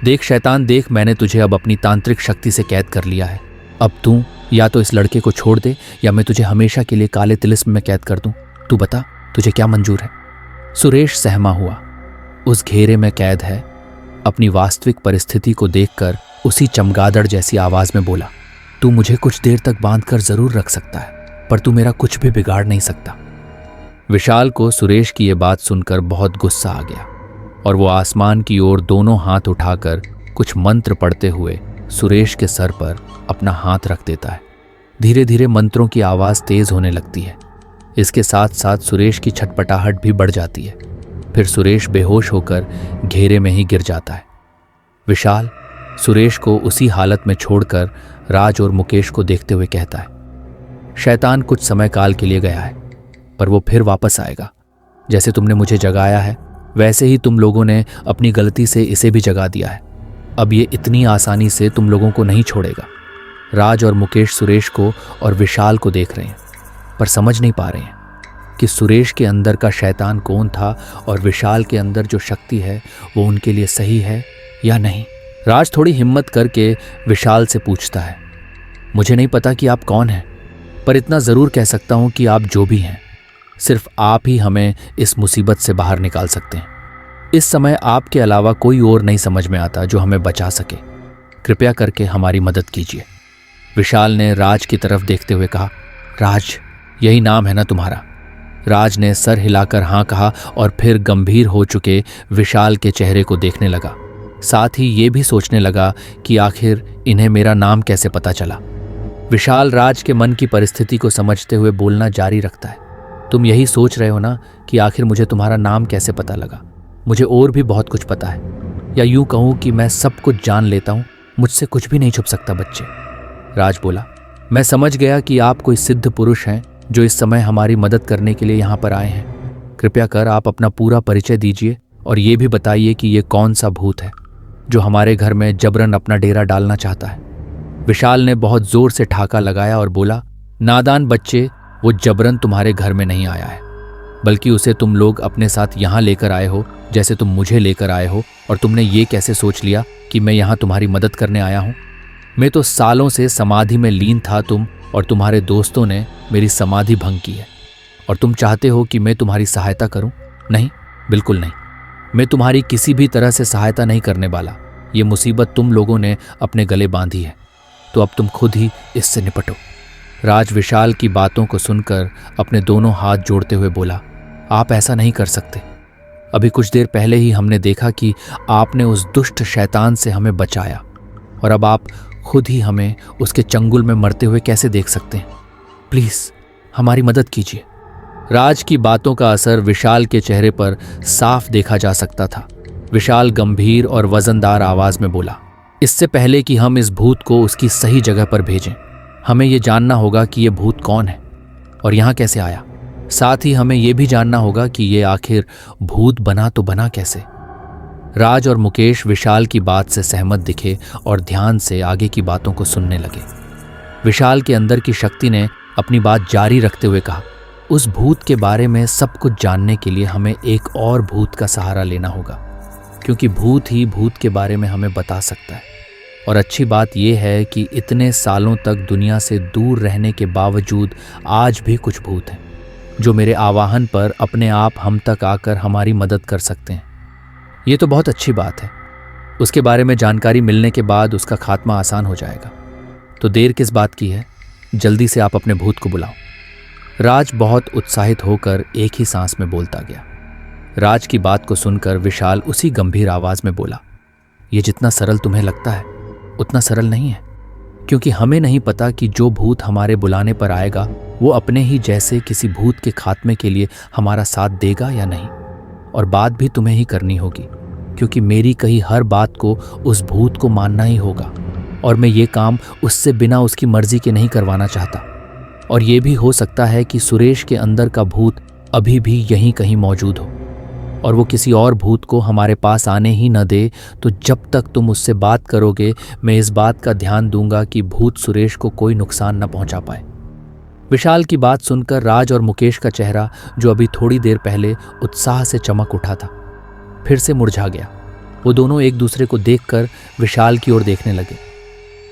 देख शैतान देख, मैंने तुझे अब अपनी तांत्रिक शक्ति से कैद कर लिया है। अब तू या तो इस लड़के को छोड़ दे या मैं तुझे हमेशा के लिए काले तिलिस्म में कैद कर दूं। तू बता, तुझे क्या मंजूर है? सुरेश सहमा हुआ। उस घेरे में कैद है। अपनी वास्तविक परिस्थिति को देखकर उसी चमगादड़ जैसी आवाज में बोला, तू मुझे कुछ देर तक बांधकर जरूर रख सकता है, पर तू मेरा कुछ भी बिगाड़ नहीं सकता। विशाल को सुरेश की यह बात सुनकर बहुत गुस्सा आ गया और वो आसमान की ओर दोनों हाथ उठाकर कुछ मंत्र पढ़ते हुए सुरेश के सर पर अपना हाथ रख देता है। धीरे धीरे मंत्रों की आवाज तेज होने लगती है। इसके साथ साथ सुरेश की छटपटाहट भी बढ़ जाती है। फिर सुरेश बेहोश होकर घेरे में ही गिर जाता है। विशाल सुरेश को उसी हालत में छोड़कर राज और मुकेश को देखते हुए कहता है, शैतान कुछ समय काल के लिए गया है, पर वो फिर वापस आएगा। जैसे तुमने मुझे जगाया है, वैसे ही तुम लोगों ने अपनी गलती से इसे भी जगा दिया है। अब ये इतनी आसानी से तुम लोगों को नहीं छोड़ेगा। राज और मुकेश सुरेश को और विशाल को देख रहे हैं, पर समझ नहीं पा रहे हैं कि सुरेश के अंदर का शैतान कौन था और विशाल के अंदर जो शक्ति है वो उनके लिए सही है या नहीं। राज थोड़ी हिम्मत करके विशाल से पूछता है, मुझे नहीं पता कि आप कौन हैं, पर इतना ज़रूर कह सकता हूं कि आप जो भी हैं, सिर्फ आप ही हमें इस मुसीबत से बाहर निकाल सकते हैं। इस समय आपके अलावा कोई और नहीं समझ में आता जो हमें बचा सके। कृपया करके हमारी मदद कीजिए। विशाल ने राज की तरफ देखते हुए कहा, राज, यही नाम है ना तुम्हारा? राज ने सर हिलाकर हाँ कहा और फिर गंभीर हो चुके विशाल के चेहरे को देखने लगा। साथ ही ये भी सोचने लगा कि आखिर इन्हें मेरा नाम कैसे पता चला। विशाल राज के मन की परिस्थिति को समझते हुए बोलना जारी रखता है। तुम यही सोच रहे हो ना कि आखिर मुझे तुम्हारा नाम कैसे पता लगा। मुझे और भी बहुत कुछ पता है, या यूं कहूं कि मैं सब कुछ जान लेता हूं। मुझसे कुछ भी नहीं छुप सकता बच्चे। राज बोला, मैं समझ गया कि आप कोई सिद्ध पुरुष हैं जो इस समय हमारी मदद करने के लिए यहाँ पर आए हैं। कृपया कर आप अपना पूरा परिचय दीजिए और ये भी बताइए कि ये कौन सा भूत है जो हमारे घर में जबरन अपना डेरा डालना चाहता है। विशाल ने बहुत जोर से ठाका लगाया और बोला, नादान बच्चे, वो जबरन तुम्हारे घर में नहीं आया है, बल्कि उसे तुम लोग अपने साथ यहाँ लेकर आए हो, जैसे तुम मुझे लेकर आए हो। और तुमने ये कैसे सोच लिया कि मैं यहाँ तुम्हारी मदद करने आया हूँ? मैं तो सालों से समाधि में लीन था। तुम और तुम्हारे दोस्तों ने मेरी समाधि भंग की है, और तुम चाहते हो कि मैं तुम्हारी सहायता करूं? नहीं, बिल्कुल नहीं। मैं तुम्हारी किसी भी तरह से सहायता नहीं करने वाला। ये मुसीबत तुम लोगों ने अपने गले बांधी है, तो अब तुम खुद ही इससे निपटो। राज विशाल की बातों को सुनकर अपने दोनों हाथ जोड़ते हुए बोला, आप ऐसा नहीं कर सकते। अभी कुछ देर पहले ही हमने देखा कि आपने उस दुष्ट शैतान से हमें बचाया, और अब आप खुद ही हमें उसके चंगुल में मरते हुए कैसे देख सकते हैं? प्लीज हमारी मदद कीजिए। राज की बातों का असर विशाल के चेहरे पर साफ देखा जा सकता था। विशाल गंभीर और वजनदार आवाज में बोला, इससे पहले कि हम इस भूत को उसकी सही जगह पर भेजें, हमें यह जानना होगा कि यह भूत कौन है और यहां कैसे आया। साथ ही हमें यह भी जानना होगा कि यह आखिर भूत बना तो बना कैसे। राज और मुकेश विशाल की बात से सहमत दिखे और ध्यान से आगे की बातों को सुनने लगे। विशाल के अंदर की शक्ति ने अपनी बात जारी रखते हुए कहा, उस भूत के बारे में सब कुछ जानने के लिए हमें एक और भूत का सहारा लेना होगा, क्योंकि भूत ही भूत के बारे में हमें बता सकता है। और अच्छी बात यह है कि इतने सालों तक दुनिया से दूर रहने के बावजूद आज भी कुछ भूत हैं जो मेरे आवाहन पर अपने आप हम तक आकर हमारी मदद कर सकते हैं। ये तो बहुत अच्छी बात है। उसके बारे में जानकारी मिलने के बाद उसका खात्मा आसान हो जाएगा। तो देर किस बात की है, जल्दी से आप अपने भूत को बुलाओ। राज बहुत उत्साहित होकर एक ही सांस में बोलता गया। राज की बात को सुनकर विशाल उसी गंभीर आवाज में बोला, यह जितना सरल तुम्हें लगता है उतना सरल नहीं है, क्योंकि हमें नहीं पता कि जो भूत हमारे बुलाने पर आएगा वो अपने ही जैसे किसी भूत के खात्मे के लिए हमारा साथ देगा या नहीं। और बात भी तुम्हें ही करनी होगी, क्योंकि मेरी कही हर बात को उस भूत को मानना ही होगा, और मैं ये काम उससे बिना उसकी मर्जी के नहीं करवाना चाहता। और ये भी हो सकता है कि सुरेश के अंदर का भूत अभी भी यहीं कहीं मौजूद हो, और वो किसी और भूत को हमारे पास आने ही न दे। तो जब तक तुम उससे बात करोगे, मैं इस बात का ध्यान दूंगा कि भूत सुरेश को कोई नुकसान न पहुंचा पाए। विशाल की बात सुनकर राज और मुकेश का चेहरा, जो अभी थोड़ी देर पहले उत्साह से चमक उठा था, फिर से मुरझा गया। वो दोनों एक दूसरे को देखकर विशाल की ओर देखने लगे।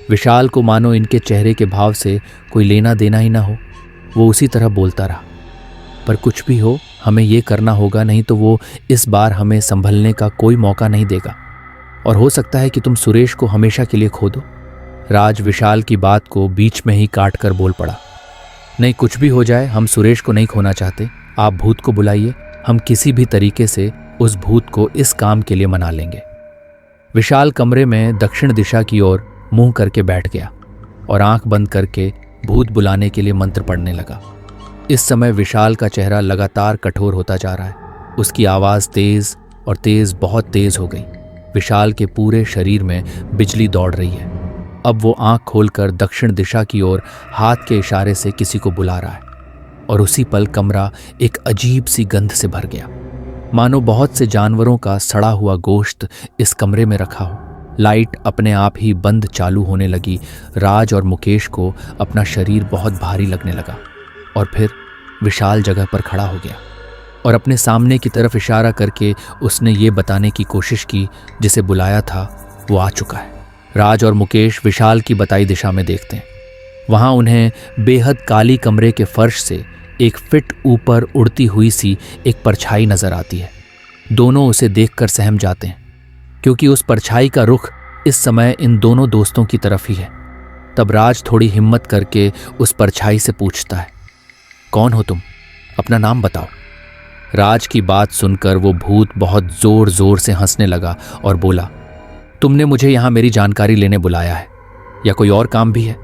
विशाल को मानो इनके चेहरे के भाव से कोई लेना देना ही ना हो। वो उसी तरह बोलता रहा, पर कुछ भी हो हमें ये करना होगा, नहीं तो वो इस बार हमें संभलने का कोई मौका नहीं देगा, और हो सकता है कि तुम सुरेश को हमेशा के लिए खो दो। राज विशाल की बात को बीच में ही काट कर बोल पड़ा, नहीं, कुछ भी हो जाए हम सुरेश को नहीं खोना चाहते। आप भूत को बुलाइए, हम किसी भी तरीके से उस भूत को इस काम के लिए मना लेंगे। विशाल कमरे में दक्षिण दिशा की ओर मुंह करके बैठ गया और आंख बंद करके भूत बुलाने के लिए मंत्र पढ़ने लगा। इस समय विशाल का चेहरा लगातार कठोर होता जा रहा है। उसकी आवाज तेज और तेज, बहुत तेज हो गई। विशाल के पूरे शरीर में बिजली दौड़ रही है। अब वो आंख खोलकर दक्षिण दिशा की ओर हाथ के इशारे से किसी को बुला रहा है, और उसी पल कमरा एक अजीब सी गंध से भर गया, मानो बहुत से जानवरों का सड़ा हुआ गोश्त इस कमरे में रखा हो। लाइट अपने आप ही बंद चालू होने लगी। राज और मुकेश को अपना शरीर बहुत भारी लगने लगा, और फिर विशाल जगह पर खड़ा हो गया और अपने सामने की तरफ इशारा करके उसने ये बताने की कोशिश की जिसे बुलाया था वो आ चुका है। राज और मुकेश विशाल की बताई दिशा में देखते हैं। वहां उन्हें बेहद काली कमरे के फर्श से 1 फीट ऊपर उड़ती हुई सी एक परछाई नजर आती है। दोनों उसे देखकर सहम जाते हैं, क्योंकि उस परछाई का रुख इस समय इन दोनों दोस्तों की तरफ ही है। तब राज थोड़ी हिम्मत करके उस परछाई से पूछता है, कौन हो तुम? अपना नाम बताओ। राज की बात सुनकर वो भूत बहुत जोर जोर से हंसने लगा और बोला, तुमने मुझे यहां मेरी जानकारी लेने बुलाया है, या कोई और काम भी है?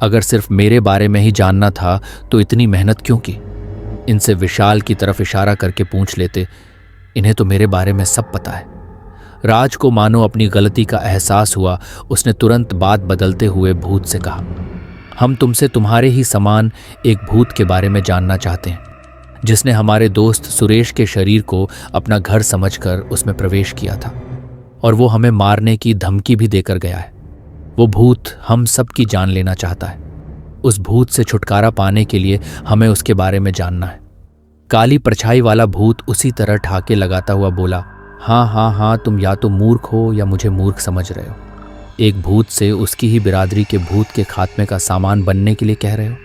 अगर सिर्फ मेरे बारे में ही जानना था तो इतनी मेहनत क्यों की? इनसे विशाल की तरफ इशारा करके पूछ लेते, इन्हें तो मेरे बारे में सब पता है। राज को मानो अपनी गलती का एहसास हुआ। उसने तुरंत बात बदलते हुए भूत से कहा, हम तुमसे तुम्हारे ही समान एक भूत के बारे में जानना चाहते हैं, जिसने हमारे दोस्त सुरेश के शरीर को अपना घर समझकर उसमें प्रवेश किया था और वो हमें मारने की धमकी भी देकर गया है। वो भूत हम सब की जान लेना चाहता है। उस भूत से छुटकारा पाने के लिए हमें उसके बारे में जानना है। काली परछाई वाला भूत उसी तरह ठाके लगाता हुआ बोला, हाँ हाँ हाँ, तुम या तो मूर्ख हो या मुझे मूर्ख समझ रहे हो। एक भूत से उसकी ही बिरादरी के भूत के खात्मे का सामान बनने के लिए कह रहे हो?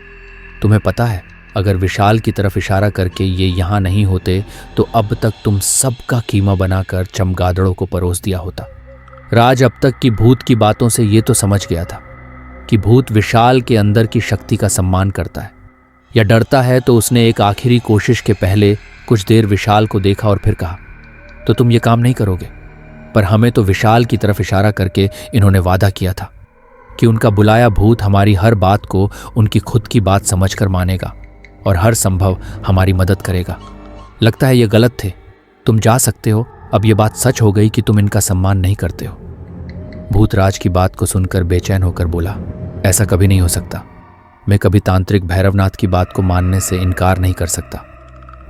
तुम्हें पता है, अगर विशाल की तरफ इशारा करके ये यहाँ नहीं होते तो अब तक तुम सबका कीमा बनाकर चमगादड़ों को परोस दिया होता। राज अब तक की भूत की बातों से ये तो समझ गया था कि भूत विशाल के अंदर की शक्ति का सम्मान करता है या डरता है, तो उसने एक आखिरी कोशिश के पहले कुछ देर विशाल को देखा और फिर कहा, तो तुम ये काम नहीं करोगे? पर हमें तो विशाल की तरफ इशारा करके इन्होंने वादा किया था कि उनका बुलाया भूत हमारी हर बात को उनकी खुद की बात समझकर मानेगा और हर संभव हमारी मदद करेगा। लगता है ये गलत थे। तुम जा सकते हो। अब ये बात सच हो गई कि तुम इनका सम्मान नहीं करते हो। भूतराज की बात को सुनकर बेचैन होकर बोला, ऐसा कभी नहीं हो सकता। मैं कभी तांत्रिक भैरवनाथ की बात को मानने से इनकार नहीं कर सकता।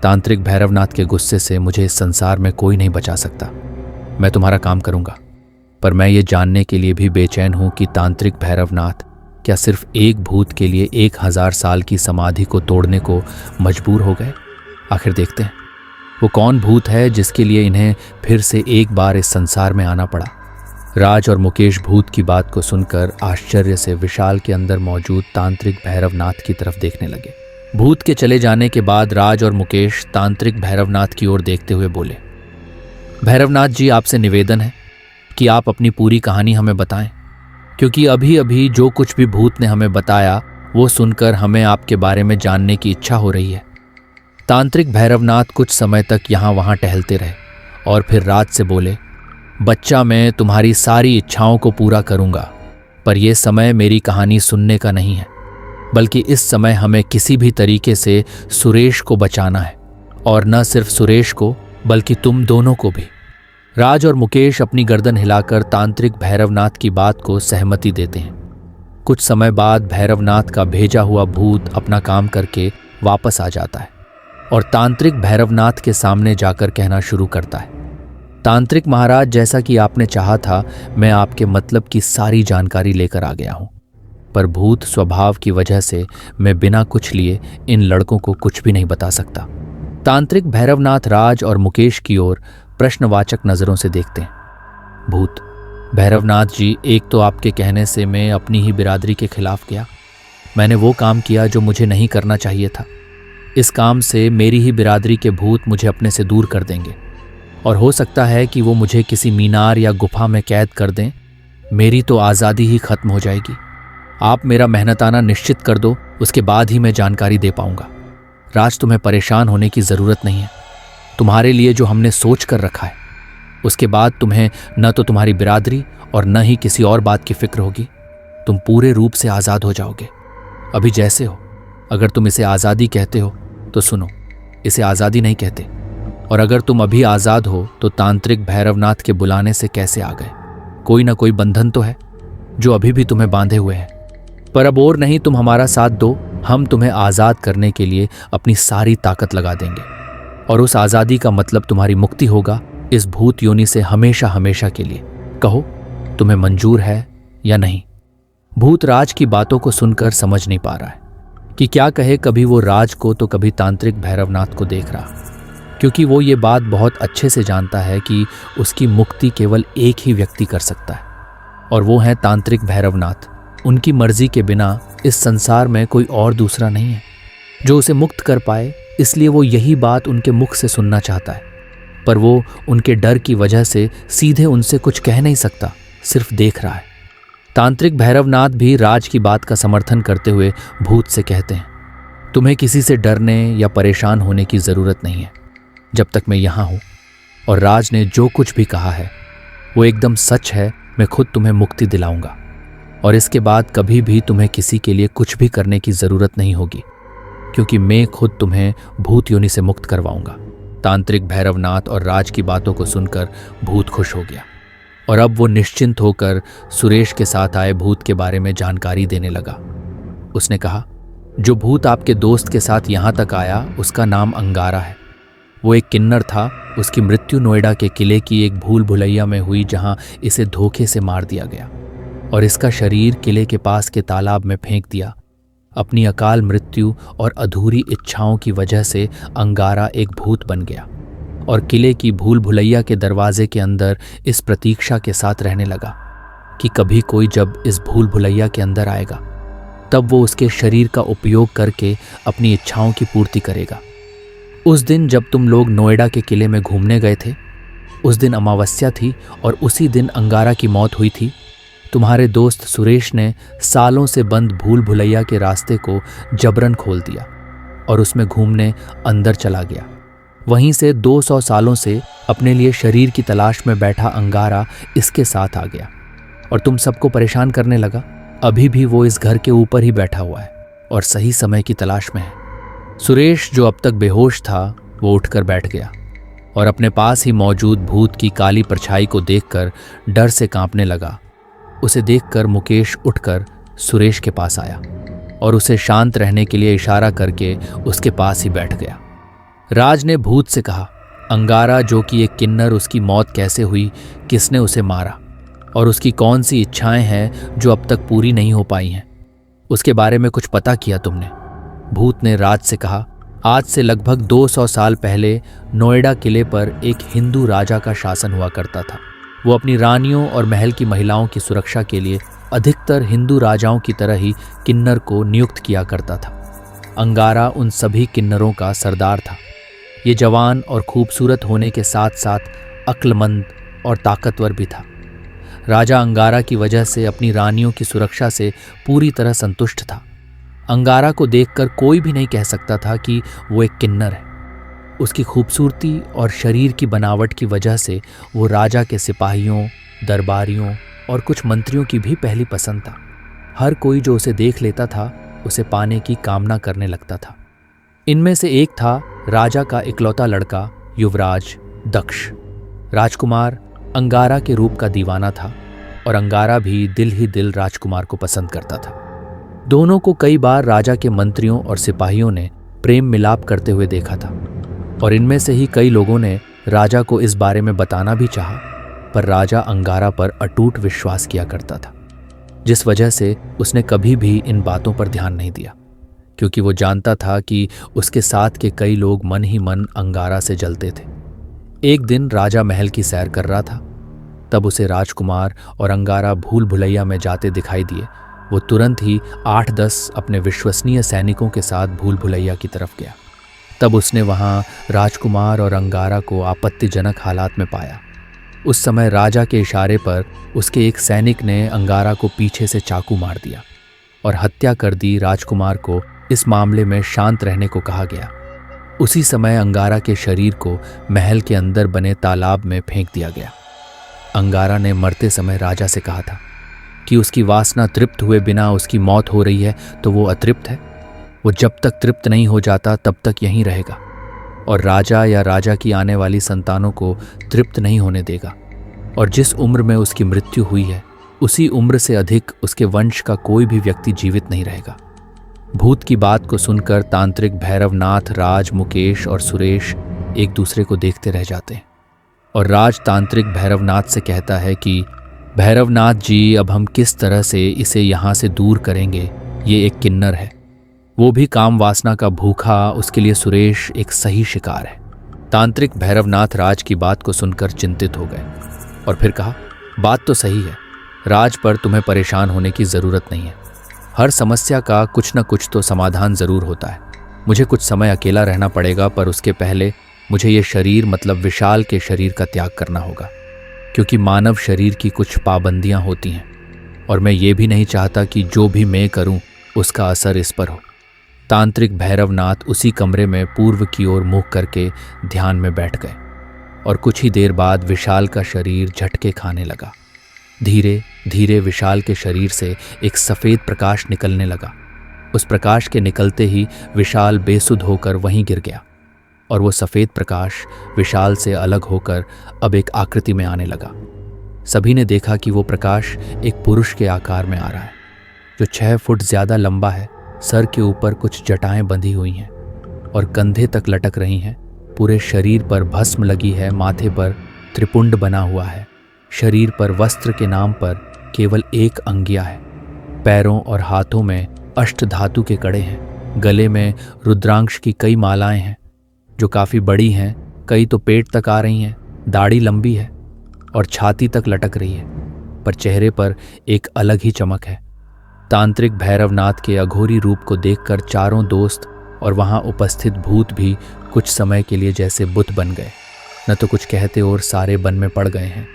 तांत्रिक भैरवनाथ के गुस्से से मुझे इस संसार में कोई नहीं बचा सकता। मैं तुम्हारा काम करूंगा, पर मैं ये जानने के लिए भी बेचैन हूं कि तांत्रिक भैरवनाथ क्या सिर्फ एक भूत के लिए 1000 साल की समाधि को तोड़ने को मजबूर हो गए? आखिर देखते हैं वो कौन भूत है जिसके लिए इन्हें फिर से एक बार इस संसार में आना पड़ा। राज और मुकेश भूत की बात को सुनकर आश्चर्य से विशाल के अंदर मौजूद तांत्रिक भैरवनाथ की तरफ देखने लगे। भूत के चले जाने के बाद राज और मुकेश तांत्रिक भैरवनाथ की ओर देखते हुए बोले, भैरवनाथ जी, आपसे निवेदन है कि आप अपनी पूरी कहानी हमें बताएं, क्योंकि अभी अभी जो कुछ भी भूत ने हमें बताया वो सुनकर हमें आपके बारे में जानने की इच्छा हो रही है। तांत्रिक भैरवनाथ कुछ समय तक यहाँ वहाँ टहलते रहे और फिर राज से बोले, बच्चा, मैं तुम्हारी सारी इच्छाओं को पूरा करूँगा, पर यह समय मेरी कहानी सुनने का नहीं है, बल्कि इस समय हमें किसी भी तरीके से सुरेश को बचाना है, और न सिर्फ सुरेश को बल्कि तुम दोनों को भी। राज और मुकेश अपनी गर्दन हिलाकर तांत्रिक भैरवनाथ की बात को सहमति देते हैं। कुछ समय बाद भैरवनाथ का भेजा हुआ भूत अपना काम करके वापस आ जाता है और तांत्रिक भैरवनाथ के सामने जाकर कहना शुरू करता है, तांत्रिक महाराज, जैसा कि आपने चाहा था, मैं आपके मतलब की सारी जानकारी लेकर आ गया हूं, पर भूत स्वभाव की वजह से मैं बिना कुछ लिए इन लड़कों को कुछ भी नहीं बता सकता। तांत्रिक भैरवनाथ राज और मुकेश की ओर प्रश्नवाचक नजरों से देखते हैं। भूत, भैरवनाथ जी, एक तो आपके कहने से मैं अपनी ही बिरादरी के खिलाफ गया। मैंने वो काम किया जो मुझे नहीं करना चाहिए था। इस काम से मेरी ही बिरादरी के भूत मुझे अपने से दूर कर देंगे और हो सकता है कि वो मुझे किसी मीनार या गुफा में कैद कर दें। मेरी तो आज़ादी ही खत्म हो जाएगी। आप मेरा मेहनताना निश्चित कर दो, उसके बाद ही मैं जानकारी दे पाऊंगा। राज, तुम्हें परेशान होने की ज़रूरत नहीं है। तुम्हारे लिए जो हमने सोच कर रखा है, उसके बाद तुम्हें न तो तुम्हारी बिरादरी और न ही किसी और बात की फिक्र होगी। तुम पूरे रूप से आज़ाद हो जाओगे, अभी जैसे हो। अगर तुम इसे आज़ादी कहते हो तो सुनो, इसे आज़ादी नहीं कहते। और अगर तुम अभी आज़ाद हो तो तांत्रिक भैरवनाथ के बुलाने से कैसे आ गए? कोई ना कोई बंधन तो है जो अभी भी तुम्हें बांधे हुए है। पर अब और नहीं, तुम हमारा साथ दो, हम तुम्हें आज़ाद करने के लिए अपनी सारी ताकत लगा देंगे, और उस आज़ादी का मतलब तुम्हारी मुक्ति होगा इस भूत योनि से हमेशा हमेशा के लिए। कहो, तुम्हें मंजूर है या नहीं? भूतराज की बातों को सुनकर समझ नहीं पा रहा है कि क्या कहे। कभी वो राज को तो कभी तांत्रिक भैरवनाथ को देख रहा, क्योंकि वो ये बात बहुत अच्छे से जानता है कि उसकी मुक्ति केवल एक ही व्यक्ति कर सकता है, और वो है तांत्रिक भैरवनाथ। उनकी मर्जी के बिना इस संसार में कोई और दूसरा नहीं है जो उसे मुक्त कर पाए, इसलिए वो यही बात उनके मुख से सुनना चाहता है। पर वो उनके डर की वजह से सीधे उनसे कुछ कह नहीं सकता, सिर्फ देख रहा है। तांत्रिक भैरवनाथ भी राज की बात का समर्थन करते हुए भूत से कहते हैं, तुम्हें किसी से डरने या परेशान होने की ज़रूरत नहीं है जब तक मैं यहाँ हूँ, और राज ने जो कुछ भी कहा है वो एकदम सच है। मैं खुद तुम्हें मुक्ति दिलाऊंगा। और इसके बाद कभी भी तुम्हें किसी के लिए कुछ भी करने की जरूरत नहीं होगी, क्योंकि मैं खुद तुम्हें भूत योनि से मुक्त करवाऊंगा। तांत्रिक भैरवनाथ और राज की बातों को सुनकर भूत खुश हो गया और अब वो निश्चिंत होकर सुरेश के साथ आए भूत के बारे में जानकारी देने लगा। उसने कहा, जो भूत आपके दोस्त के साथ यहाँ तक आया उसका नाम अंगारा है। वो एक किन्नर था। उसकी मृत्यु नोएडा के किले की एक भूल भुलैया में हुई, जहाँ इसे धोखे से मार दिया गया और इसका शरीर किले के पास के तालाब में फेंक दिया। अपनी अकाल मृत्यु और अधूरी इच्छाओं की वजह से अंगारा एक भूत बन गया और किले की भूल भुलैया के दरवाजे के अंदर इस प्रतीक्षा के साथ रहने लगा कि कभी कोई जब इस भूल भुलैया के अंदर आएगा तब वो उसके शरीर का उपयोग करके अपनी इच्छाओं की पूर्ति करेगा। उस दिन जब तुम लोग नोएडा के किले में घूमने गए थे, उस दिन अमावस्या थी और उसी दिन अंगारा की मौत हुई थी। तुम्हारे दोस्त सुरेश ने सालों से बंद भूल भुलैया के रास्ते को जबरन खोल दिया और उसमें घूमने अंदर चला गया। वहीं से 200 सालों से अपने लिए शरीर की तलाश में बैठा अंगारा इसके साथ आ गया और तुम सबको परेशान करने लगा। अभी भी वो इस घर के ऊपर ही बैठा हुआ है और सही समय की तलाश में है। सुरेश, जो अब तक बेहोश था, वो उठकर बैठ गया और अपने पास ही मौजूद भूत की काली परछाई को देखकर डर से कांपने लगा। उसे देखकर मुकेश उठकर सुरेश के पास आया और उसे शांत रहने के लिए इशारा करके उसके पास ही बैठ गया। राज ने भूत से कहा, अंगारा जो कि एक किन्नर, उसकी मौत कैसे हुई, किसने उसे मारा और उसकी कौन सी इच्छाएं हैं जो अब तक पूरी नहीं हो पाई हैं, उसके बारे में कुछ पता किया तुमने? भूत ने राज से कहा, आज से लगभग 200 साल पहले नोएडा किले पर एक हिंदू राजा का शासन हुआ करता था। वो अपनी रानियों और महल की महिलाओं की सुरक्षा के लिए अधिकतर हिंदू राजाओं की तरह ही किन्नर को नियुक्त किया करता था। अंगारा उन सभी किन्नरों का सरदार था। ये जवान और खूबसूरत होने के साथ साथ अक्लमंद और ताकतवर भी था। राजा अंगारा की वजह से अपनी रानियों की सुरक्षा से पूरी तरह संतुष्ट था। अंगारा को देखकर कोई भी नहीं कह सकता था कि वो एक किन्नर है। उसकी खूबसूरती और शरीर की बनावट की वजह से वो राजा के सिपाहियों, दरबारियों और कुछ मंत्रियों की भी पहली पसंद था। हर कोई जो उसे देख लेता था उसे पाने की कामना करने लगता था। इनमें से एक था राजा का इकलौता लड़का युवराज दक्ष। राजकुमार अंगारा के रूप का दीवाना था और अंगारा भी दिल ही दिल राजकुमार को पसंद करता था। दोनों को कई बार राजा के मंत्रियों और सिपाहियों ने प्रेम मिलाप करते हुए देखा था और इनमें से ही कई लोगों ने राजा को इस बारे में बताना भी चाहा, पर राजा अंगारा पर अटूट विश्वास किया करता था, जिस वजह से उसने कभी भी इन बातों पर ध्यान नहीं दिया, क्योंकि वो जानता था कि उसके साथ के कई लोग मन ही मन अंगारा से जलते थे। एक दिन राजा महल की सैर कर रहा था, तब उसे राजकुमार और अंगारा भूल भुलैया में जाते दिखाई दिए। वो तुरंत ही 8-10 अपने विश्वसनीय सैनिकों के साथ भूल भुलैया की तरफ गया। तब उसने वहां राजकुमार और अंगारा को आपत्तिजनक हालात में पाया। उस समय राजा के इशारे पर उसके एक सैनिक ने अंगारा को पीछे से चाकू मार दिया और हत्या कर दी। राजकुमार को इस मामले में शांत रहने को कहा गया। उसी समय अंगारा के शरीर को महल के अंदर बने तालाब में फेंक दिया गया। अंगारा ने मरते समय राजा से कहा था कि उसकी वासना तृप्त हुए बिना उसकी मौत हो रही है तो वो अतृप्त है। वो जब तक तृप्त नहीं हो जाता तब तक यहीं रहेगा और राजा या राजा की आने वाली संतानों को तृप्त नहीं होने देगा। और जिस उम्र में उसकी मृत्यु हुई है उसी उम्र से अधिक उसके वंश का कोई भी व्यक्ति जीवित नहीं रहेगा। भूत की बात को सुनकर तांत्रिक भैरवनाथ, राज, मुकेश और सुरेश एक दूसरे को देखते रह जाते हैं और राज तांत्रिक भैरवनाथ से कहता है कि भैरवनाथ जी, अब हम किस तरह से इसे यहाँ से दूर करेंगे? ये एक किन्नर है, वो भी काम वासना का भूखा, उसके लिए सुरेश एक सही शिकार है। तांत्रिक भैरवनाथ राज की बात को सुनकर चिंतित हो गए और फिर कहा, बात तो सही है राज, पर तुम्हें परेशान होने की ज़रूरत नहीं है। हर समस्या का कुछ न कुछ तो समाधान ज़रूर होता है। मुझे कुछ समय अकेला रहना पड़ेगा, पर उसके पहले मुझे ये शरीर मतलब विशाल के शरीर का त्याग करना होगा, क्योंकि मानव शरीर की कुछ पाबंदियां होती हैं और मैं ये भी नहीं चाहता कि जो भी मैं करूं उसका असर इस पर हो। तांत्रिक भैरवनाथ उसी कमरे में पूर्व की ओर मुँह करके ध्यान में बैठ गए और कुछ ही देर बाद विशाल का शरीर झटके खाने लगा धीरे धीरे विशाल के शरीर से एक सफ़ेद प्रकाश निकलने लगा। उस प्रकाश के निकलते ही विशाल बेसुध होकर वहीं गिर गया और वो सफ़ेद प्रकाश विशाल से अलग होकर अब एक आकृति में आने लगा। सभी ने देखा कि वो प्रकाश एक पुरुष के आकार में आ रहा है, जो 6 फुट ज़्यादा लंबा है। सर के ऊपर कुछ जटाएं बंधी हुई हैं और कंधे तक लटक रही हैं। पूरे शरीर पर भस्म लगी है, माथे पर त्रिपुंड बना हुआ है। शरीर पर वस्त्र के नाम पर केवल एक अंगिया है। पैरों और हाथों में अष्टधातु के कड़े हैं। गले में रुद्रांश की कई मालाएं हैं जो काफ़ी बड़ी हैं, कई तो पेट तक आ रही हैं। दाढ़ी लंबी है और छाती तक लटक रही है, पर चेहरे पर एक अलग ही चमक है। तांत्रिक भैरवनाथ के अघोरी रूप को देखकर चारों दोस्त और वहां उपस्थित भूत भी कुछ समय के लिए जैसे बुत बन गए। न तो कुछ कहते और सारे बन में पड़ गए हैं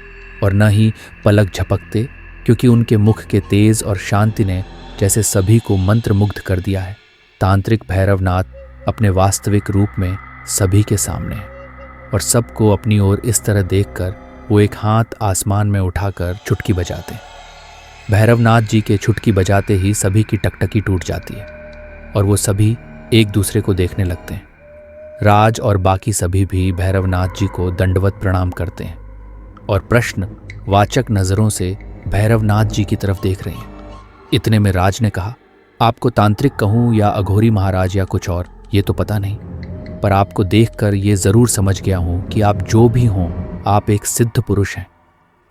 और न ही पलक झपकते, क्योंकि उनके मुख के तेज और शांति ने जैसे सभी को मंत्रमुग्ध कर दिया है। तांत्रिक भैरवनाथ अपने वास्तविक रूप में सभी के सामने है और सबको अपनी ओर इस तरह देखकर वो एक हाथ आसमान में उठाकर चुटकी बजाते हैं। भैरवनाथ जी के चुटकी बजाते ही सभी की टकटकी टूट जाती है और वो सभी एक दूसरे को देखने लगते हैं। राज और बाकी सभी भी भैरवनाथ जी को दंडवत प्रणाम करते हैं और प्रश्न वाचक नज़रों से भैरवनाथ जी की तरफ देख रहे हैं। इतने में राज ने कहा, आपको तांत्रिक कहूँ या अघोरी महाराज या कुछ और, ये तो पता नहीं, पर आपको देखकर ये ज़रूर समझ गया हूँ कि आप जो भी हों, आप एक सिद्ध पुरुष हैं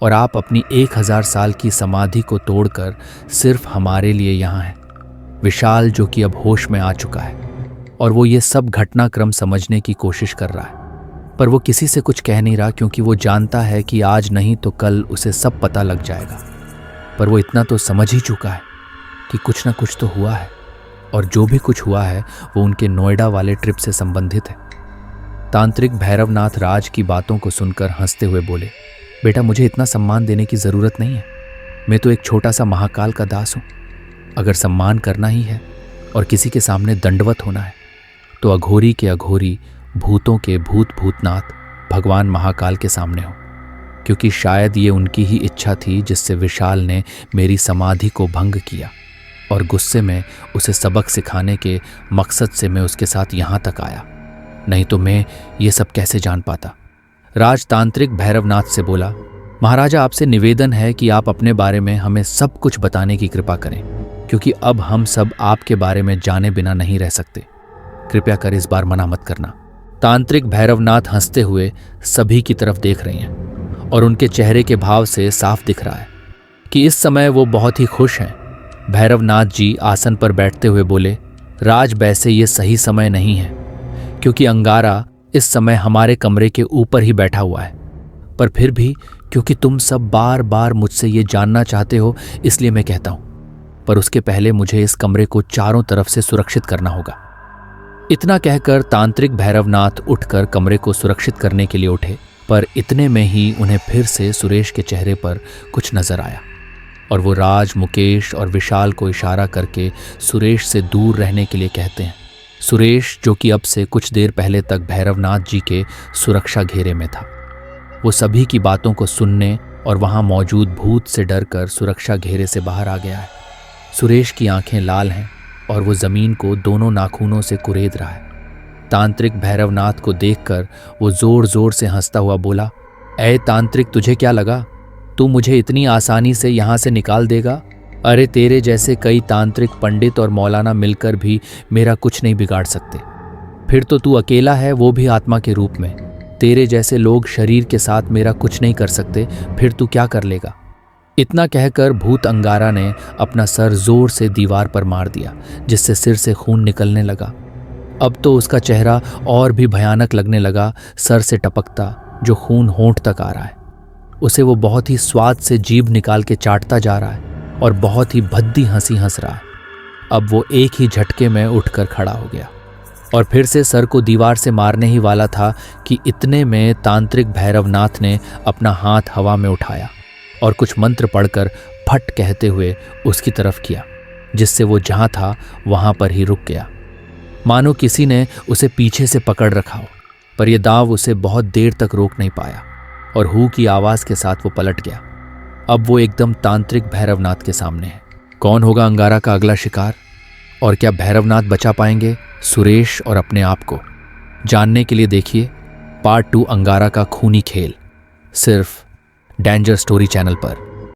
और आप अपनी 1000 साल की समाधि को तोड़कर सिर्फ हमारे लिए यहाँ हैं। विशाल जो कि अब होश में आ चुका है और वो ये सब घटनाक्रम समझने की कोशिश कर रहा है, पर वो किसी से कुछ कह नहीं रहा, क्योंकि वो जानता है कि आज नहीं तो कल उसे सब पता लग जाएगा। पर वो इतना तो समझ ही चुका है कि कुछ ना कुछ तो हुआ है और जो भी कुछ हुआ है वो उनके नोएडा वाले ट्रिप से संबंधित है। तांत्रिक भैरवनाथ राज की बातों को सुनकर हंसते हुए बोले, बेटा मुझे इतना सम्मान देने की ज़रूरत नहीं है, मैं तो एक छोटा सा महाकाल का दास हूँ। अगर सम्मान करना ही है और किसी के सामने दंडवत होना है तो अघोरी के अघोरी, भूतों के भूत भूतनाथ भगवान महाकाल के सामने हो, क्योंकि शायद ये उनकी ही इच्छा थी जिससे विशाल ने मेरी समाधि को भंग किया और गुस्से में उसे सबक सिखाने के मकसद से मैं उसके साथ यहाँ तक आया, नहीं तो मैं ये सब कैसे जान पाता। राजतांत्रिक भैरवनाथ से बोला, महाराजा आपसे निवेदन है कि आप अपने बारे में हमें सब कुछ बताने की कृपा करें, क्योंकि अब हम सब आपके बारे में जाने बिना नहीं रह सकते। कृपया कर इस बार मना मत करना। तांत्रिक भैरवनाथ हंसते हुए सभी की तरफ देख रहे हैं और उनके चेहरे के भाव से साफ दिख रहा है कि इस समय वो बहुत ही खुश हैं। भैरवनाथ जी आसन पर बैठते हुए बोले, राज वैसे ये सही समय नहीं है, क्योंकि अंगारा इस समय हमारे कमरे के ऊपर ही बैठा हुआ है, पर फिर भी क्योंकि तुम सब बार बार मुझसे ये जानना चाहते हो इसलिए मैं कहता हूं, पर उसके पहले मुझे इस कमरे को चारों तरफ से सुरक्षित करना होगा। इतना कहकर तांत्रिक भैरवनाथ उठकर कमरे को सुरक्षित करने के लिए उठे, पर इतने में ही उन्हें फिर से सुरेश के चेहरे पर कुछ नजर आया और वो राज, मुकेश और विशाल को इशारा करके सुरेश से दूर रहने के लिए कहते हैं। सुरेश, जो कि अब से कुछ देर पहले तक भैरवनाथ जी के सुरक्षा घेरे में था, वो सभी की बातों को सुनने और वहां मौजूद भूत से डरकर सुरक्षा घेरे से बाहर आ गया है। सुरेश की आंखें लाल हैं और वो जमीन को दोनों नाखूनों से कुरेद रहा है। तांत्रिक भैरवनाथ को देखकर वो जोर जोर से हंसता हुआ बोला, ऐ तांत्रिक, तुझे क्या लगा तू मुझे इतनी आसानी से यहाँ से निकाल देगा? अरे तेरे जैसे कई तांत्रिक पंडित और मौलाना मिलकर भी मेरा कुछ नहीं बिगाड़ सकते। फिर तो तू अकेला है, वो भी आत्मा के रूप में। तेरे जैसे लोग शरीर के साथ मेरा कुछ नहीं कर सकते, फिर तू क्या कर लेगा? इतना कहकर भूत अंगारा ने अपना सर जोर से दीवार पर मार दिया, जिससे सिर से खून निकलने लगा। अब तो उसका चेहरा और भी भयानक लगने लगा, सर से टपकता जो खून होंठ तक आ रहा है। उसे वो बहुत ही स्वाद से जीभ निकाल के चाटता जा रहा है और बहुत ही भद्दी हंसी हंस रहा है। अब वो एक ही झटके में उठकर खड़ा हो गया और फिर से सर को दीवार से मारने ही वाला था कि इतने में तांत्रिक भैरवनाथ ने अपना हाथ हवा में उठाया और कुछ मंत्र पढ़कर फट कहते हुए उसकी तरफ किया, जिससे वो जहाँ था वहाँ पर ही रुक गया, मानो किसी ने उसे पीछे से पकड़ रखा हो। पर यह दांव उसे बहुत देर तक रोक नहीं पाया और हू की आवाज़ के साथ वो पलट गया। अब वो एकदम तांत्रिक भैरवनाथ के सामने है। कौन होगा अंगारा का अगला शिकार, और क्या भैरवनाथ बचा पाएंगे सुरेश और अपने आप को? जानने के लिए देखिए पार्ट 2 अंगारा का खूनी खेल, सिर्फ डेंजर स्टोरी चैनल पर।